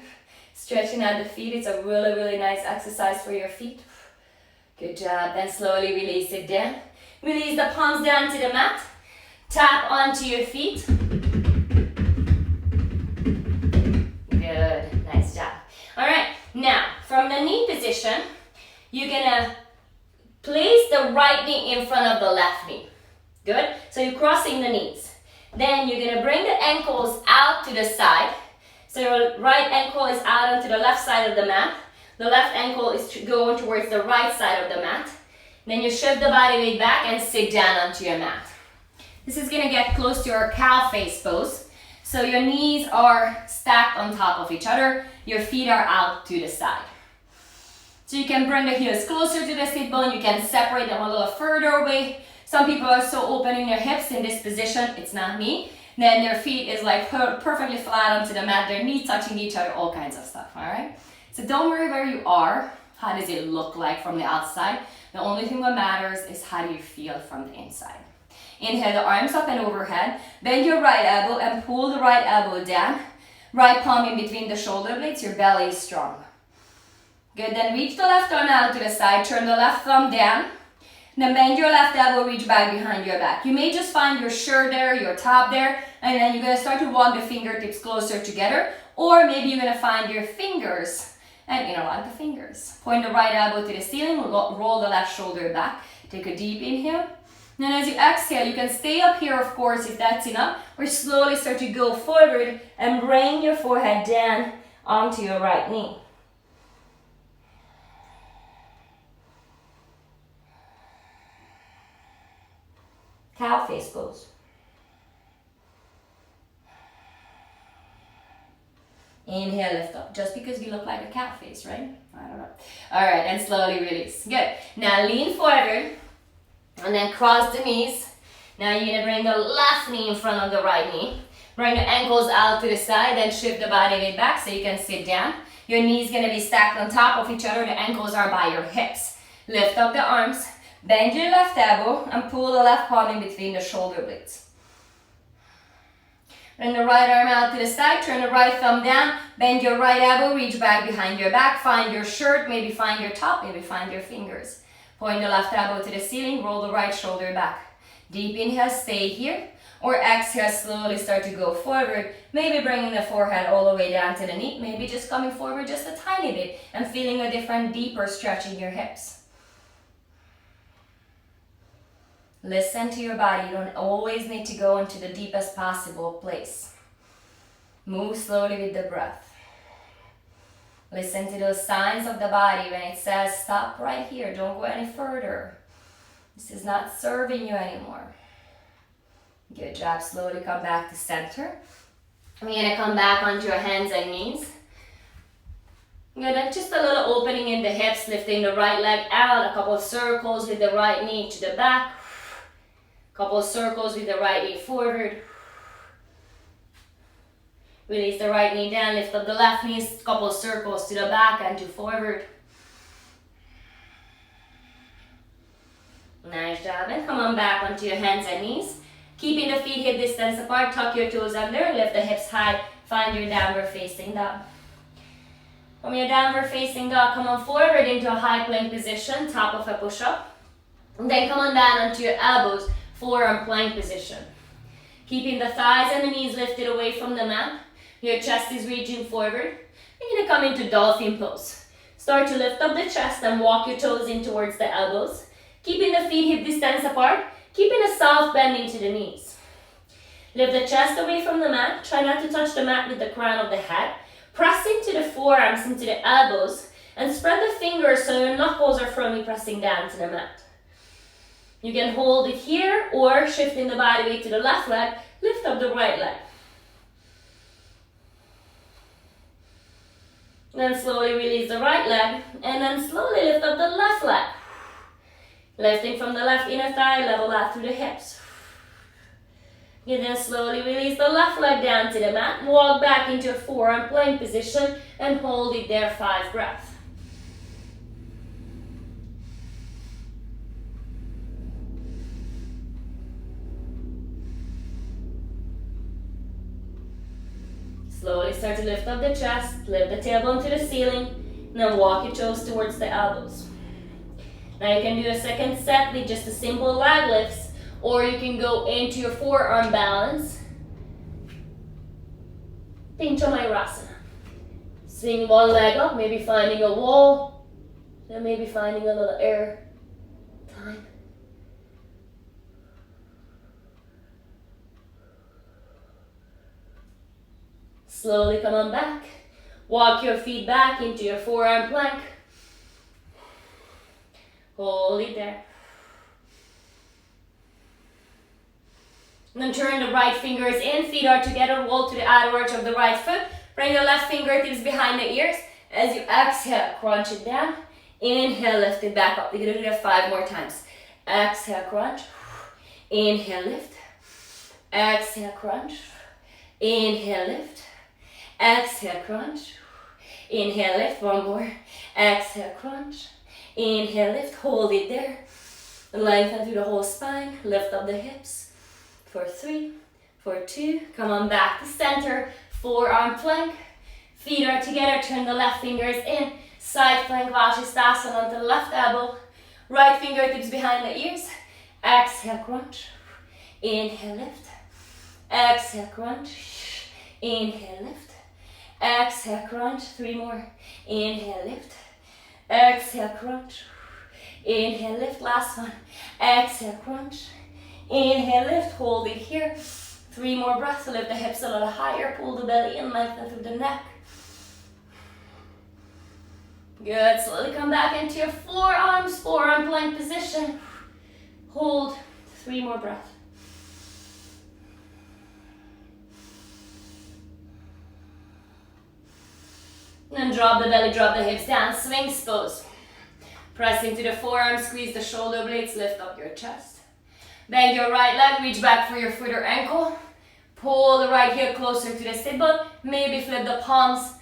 Stretching out the feet. It's a really, really nice exercise for your feet. Good job. Then slowly release it down. Release the palms down to the mat. Tap onto your feet. Good. Nice job. All right. Now, from the knee position, you're gonna place the right knee in front of the left knee. Good? So you're crossing the knees. Then you're gonna bring the ankles out to the side. So your right ankle is out onto the left side of the mat. The left ankle is going towards the right side of the mat. Then you shift the body weight back and sit down onto your mat. This is gonna get close to your cow face pose. So your knees are stacked on top of each other. Your feet are out to the side. So you can bring the heels closer to the sit bone. You can separate them a little further away. Some people are so open in their hips in this position. It's not me. Then their feet is like perfectly flat onto the mat. Their knees touching each other, all kinds of stuff, all right? So don't worry where you are. How does it look like from the outside? The only thing that matters is how do you feel from the inside. Inhale the arms up and overhead. Bend your right elbow and pull the right elbow down. Right palm in between the shoulder blades. Your belly is strong. Good, then reach the left arm out to the side. Turn the left thumb down. Then bend your left elbow, reach back behind your back. You may just find your shirt there, your top there, and then you're going to start to walk the fingertips closer together. Or maybe you're going to find your fingers and interlock the fingers. Point the right elbow to the ceiling, roll the left shoulder back. Take a deep inhale. Then as you exhale, you can stay up here, of course, if that's enough, or slowly start to go forward and bring your forehead down onto your right knee. Cow face pose. Inhale, lift up. Just because we look like a cow face, right? I don't know. All right, and slowly release. Good. Now lean forward and then cross the knees. Now you're gonna bring the left knee in front of the right knee. Bring the ankles out to the side, then shift the body weight back so you can sit down. Your knees gonna be stacked on top of each other. The ankles are by your hips. Lift up the arms. Bend your left elbow and pull the left palm in between the shoulder blades. Bring the right arm out to the side, turn the right thumb down, bend your right elbow, reach back behind your back, find your shirt, maybe find your top, maybe find your fingers. Point the left elbow to the ceiling, roll the right shoulder back. Deep inhale, stay here, or exhale, slowly start to go forward, maybe bringing the forehead all the way down to the knee, maybe just coming forward just a tiny bit and feeling a different, deeper stretch in your hips. Listen to your body. You don't always need to go into the deepest possible place. Move slowly with the breath. Listen to those signs of the body when it says, stop right here, don't go any further. This is not serving you anymore. Good job. Slowly come back to center. We're going to come back onto your hands and knees. Good, and just a little opening in the hips, lifting the right leg out, a couple of circles with the right knee to the back. Couple of circles with the right knee forward. Release the right knee down, lift up the left knee, couple of circles to the back and to forward. Nice job, and come on back onto your hands and knees. Keeping the feet hip distance apart, tuck your toes under, lift the hips high, find your downward facing dog. From your downward facing dog, come on forward into a high plank position, top of a push-up. And then come on down onto your elbows, forearm plank position. Keeping the thighs and the knees lifted away from the mat. Your chest is reaching forward. You're going to come into Dolphin Pose. Start to lift up the chest and walk your toes in towards the elbows. Keeping the feet hip distance apart. Keeping a soft bend into the knees. Lift the chest away from the mat. Try not to touch the mat with the crown of the head. Press into the forearms, into the elbows. And spread the fingers so your knuckles are firmly pressing down to the mat. You can hold it here or shifting the body weight to the left leg, lift up the right leg. Then slowly release the right leg and then slowly lift up the left leg. Lifting from the left inner thigh, level out through the hips. You then slowly release the left leg down to the mat, walk back into a forearm plank position and hold it there 5 breaths. Slowly start to lift up the chest, lift the tailbone to the ceiling, and then walk your toes towards the elbows. Now you can do a second set with just a simple leg lifts, or you can go into your forearm balance. Pinchamayurasana. Swing one leg up, maybe finding a wall. Then maybe finding a little air time. Slowly come on back. Walk your feet back into your forearm plank. Hold it there. And then turn the right fingers in, feet are together, roll to the outer arch of the right foot. Bring your left fingertips behind the ears. As you exhale, crunch it down. Inhale, lift it back up. You're gonna do that 5 more times. Exhale, crunch. Inhale, lift. Exhale, crunch. Inhale, lift. Exhale, crunch. Inhale, lift. 1 more. Exhale, crunch. Inhale, lift. Hold it there. Lengthen through the whole spine. Lift up the hips. For 3, for 2. Come on back to center. Forearm plank. Feet are together. Turn the left fingers in. Side plank, Shavasana onto the left elbow. Right fingertips behind the ears. Exhale, crunch. Inhale, lift. Exhale, crunch. Inhale, lift. Exhale, crunch. 3 more. Inhale, lift. Exhale, crunch. Inhale, lift. Last one. Exhale, crunch. Inhale, lift. Hold it here. 3 more breaths. Lift the hips a little higher. Pull the belly in, lengthen through the neck. Good. Slowly come back into your forearms, forearm plank position. Hold. 3 more breaths. And drop the belly, drop the hips down. Sphinx pose. Press into the forearms, squeeze the shoulder blades, lift up your chest. Bend your right leg, reach back for your foot or ankle. Pull the right heel closer to the sit bone. Maybe flip the palms,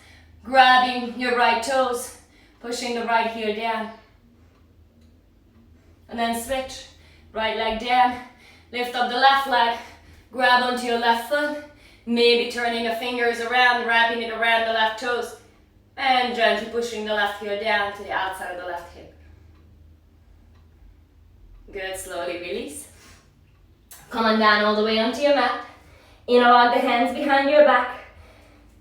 grabbing your right toes, pushing the right heel down. And then switch. Right leg down. Lift up the left leg. Grab onto your left foot. Maybe turning the fingers around, wrapping it around the left toes. And gently pushing the left heel down to the outside of the left hip. Good, slowly release. Come on down all the way onto your mat. Interlock the hands behind your back.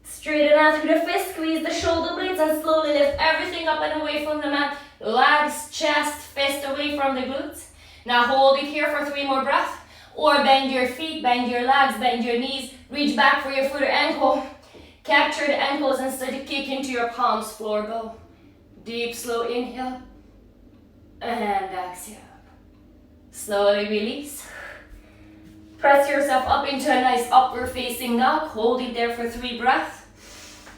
Straighten out through the fist, squeeze the shoulder blades and slowly lift everything up and away from the mat. Legs, chest, fist away from the glutes. Now hold it here for 3 more breaths. Or bend your feet, bend your legs, bend your knees. Reach back for your foot or ankle. Capture the ankles and start to kick into your palms, floor bow. Deep, slow inhale. And exhale. Slowly release. Press yourself up into a nice upward facing dog. Hold it there for 3 breaths.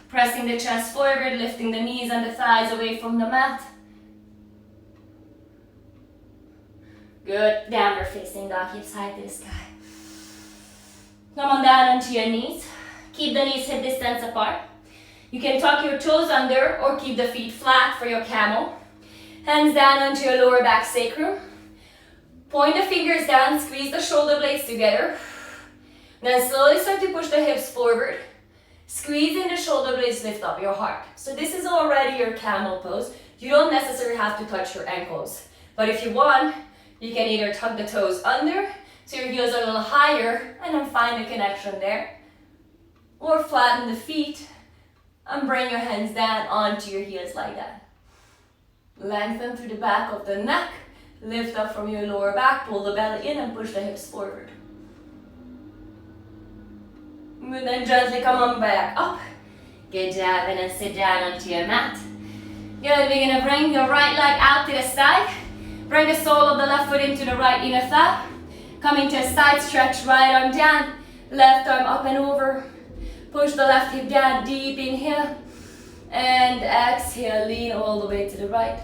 Pressing the chest forward, lifting the knees and the thighs away from the mat. Good. Downward facing dog, hips high to the sky. Come on down onto your knees. Keep the knees hip distance apart. You can tuck your toes under or keep the feet flat for your camel. Hands down onto your lower back sacrum. Point the fingers down, squeeze the shoulder blades together. Then slowly start to push the hips forward. Squeezing the shoulder blades, lift up your heart. So this is already your camel pose. You don't necessarily have to touch your ankles. But if you want, you can either tuck the toes under, so your heels are a little higher, and then find a connection there. Or flatten the feet and bring your hands down onto your heels like that. Lengthen through the back of the neck. Lift up from your lower back, pull the belly in and push the hips forward. And then gently come on back up. Good job, and then sit down onto your mat. Good, we're gonna bring your right leg out to the side. Bring the sole of the left foot into the right inner thigh. Come into a side stretch, right arm down, left arm up and over. Push the left hip down, deep inhale. And exhale, lean all the way to the right.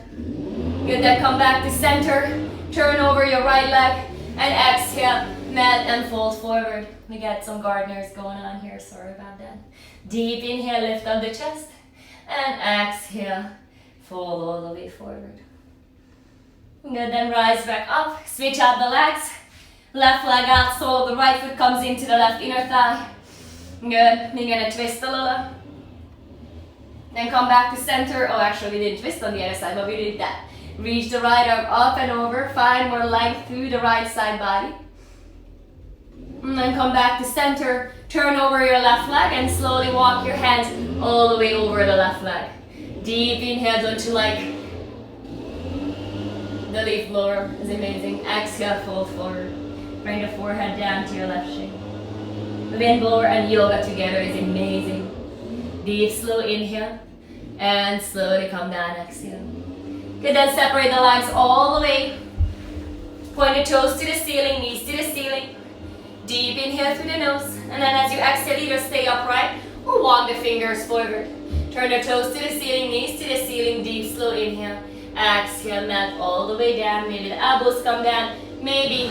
Good, then come back to center. Turn over your right leg and exhale, melt and fold forward. We got some gardeners going on here, sorry about that. Deep inhale, lift up the chest. And exhale, fold all the way forward. Good, then rise back up. Switch out the legs. Left leg out, sole of the right foot comes into the left inner thigh. Good, we're gonna twist a little. Then come back to center. Oh, actually we didn't twist on the other side, but we did that. Reach the right arm up and over. Find more length through the right side body. And then come back to center. Turn over your left leg and slowly walk your hands all the way over the left leg. Deep inhale, don't you like The leaf blower is amazing. Exhale, fold forward. Bring the forehead down to your left shin. The wind blower and yoga together is amazing. Deep, slow inhale. And slowly come down, exhale. Good, then separate the legs all the way. Point the toes to the ceiling, knees to the ceiling. Deep inhale through the nose. And then as you exhale, either stay upright or walk the fingers forward. Turn the toes to the ceiling, knees to the ceiling. Deep, slow inhale. Exhale, melt all the way down. Maybe the elbows come down. Maybe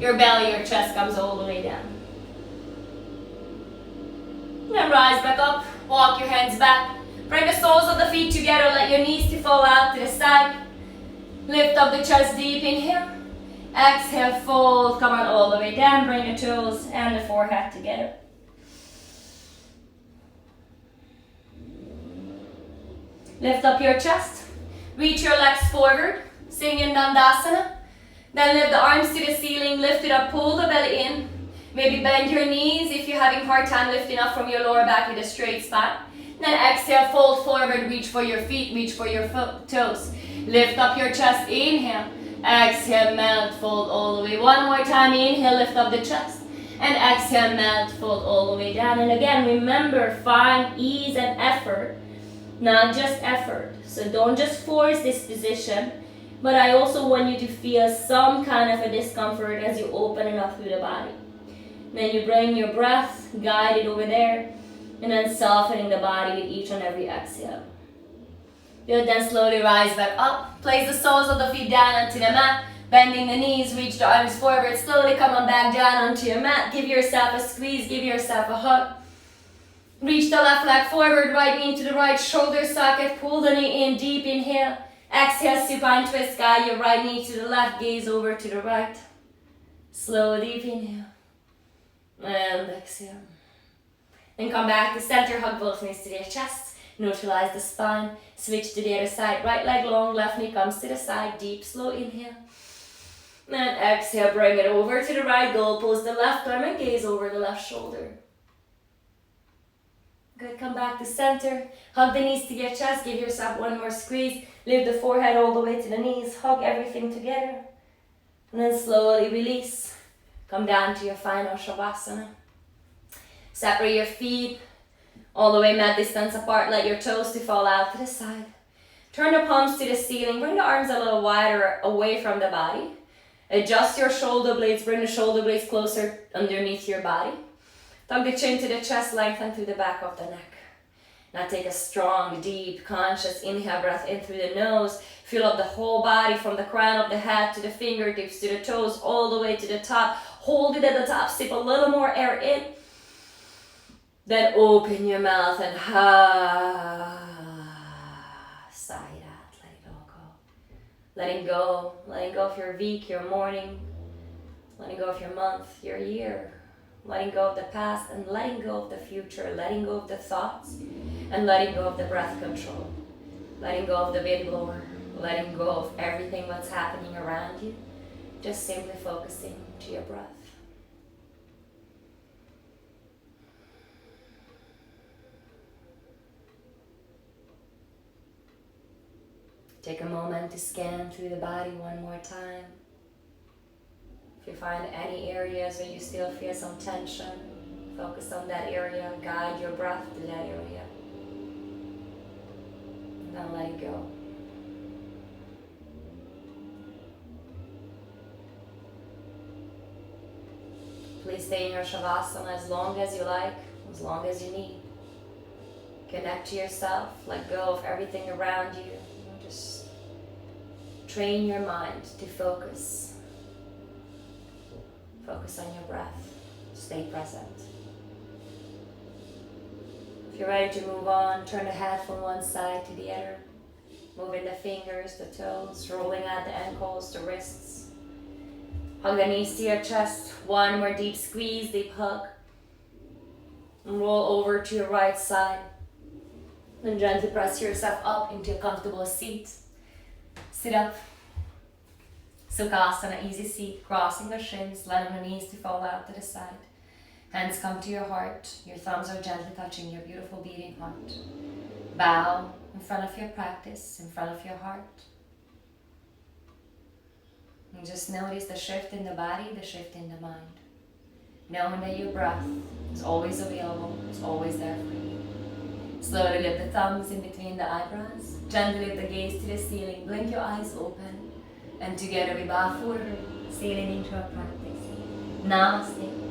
your belly or chest comes all the way down. Then rise back up. Walk your hands back. Bring the soles of the feet together. Let your knees to fall out to the side. Lift up the chest, deep inhale. Exhale, fold. Come on all the way down. Bring the toes and the forehead together. Lift up your chest. Reach your legs forward. Sing in Tadasana. Then lift the arms to the ceiling. Lift it up. Pull the belly in. Maybe bend your knees if you're having a hard time lifting up from your lower back with a straight spine. Then exhale, fold forward. Reach for your feet. Reach for your toes. Lift up your chest. Inhale. Exhale, melt, fold all the way. One more time. Inhale, lift up the chest. And exhale, melt, fold all the way down. And again, remember, find ease and effort, not just effort. So don't just force this position, but I also want you to feel some kind of a discomfort as you open it up through the body. Then you bring your breath, guide it over there, and then softening the body with each and every exhale. Good, then slowly rise back up. Place the soles of the feet down onto the mat. Bending the knees, reach the arms forward. Slowly come on back down onto your mat. Give yourself a squeeze, give yourself a hug. Reach the left leg forward, right knee to the right shoulder socket. Pull the knee in, deep inhale. Exhale, supine twist, guide your right knee to the left, gaze over to the right. Slow, deep inhale. And exhale. Then come back to center, hug both knees to their chest. Neutralize the spine. Switch to the other side. Right leg long, left knee comes to the side. Deep, slow inhale. And exhale, bring it over to the right. Goalpost the left arm and gaze over the left shoulder. Good, come back to center. Hug the knees to your chest. Give yourself one more squeeze. Lift the forehead all the way to the knees. Hug everything together. And then slowly release. Come down to your final Shavasana. Separate your feet all the way mat distance apart. Let your toes to fall out to the side. Turn the palms to the ceiling. Bring the arms a little wider away from the body. Adjust your shoulder blades. Bring the shoulder blades closer underneath your body. Tuck the chin to the chest, lengthen through the back of the neck. Now take a strong, deep, conscious inhale breath in through the nose. Fill up the whole body from the crown of the head to the fingertips to the toes, all the way to the top. Hold it at the top. Sip a little more air in. Then open your mouth and sigh it out. Let it all go. Letting go. Letting go of your week, your morning. Letting go of your month, your year. Letting go of the past and letting go of the future. Letting go of the thoughts and letting go of the breath control. Letting go of the wind blower. Letting go of everything that's happening around you. Just simply focusing to your breath. Take a moment to scan through the body one more time. If you find any areas where you still feel some tension, focus on that area. Guide your breath to that area. And then let it go. Please stay in your Shavasana as long as you like, as long as you need. Connect to yourself. Let go of everything around you. Just train your mind to focus. Focus on your breath. Stay present. If you're ready to move on, turn the head from one side to the other. Moving the fingers, the toes, rolling out the ankles, the wrists. Hug the knees to your chest. One more deep squeeze, deep hug. And roll over to your right side. Then gently press yourself up into a comfortable seat. Sit up. Sukhasana, easy seat, crossing the shins, letting the knees to fall out to the side. Hands come to your heart. Your thumbs are gently touching your beautiful beating heart. Bow in front of your practice, in front of your heart. And just notice the shift in the body, the shift in the mind. Knowing that your breath is always available, it's always there for you. Slowly lift the thumbs in between the eyebrows. Gently lift the gaze to the ceiling. Blink your eyes open. And together we bow forward, sailing into our practice. Namaste.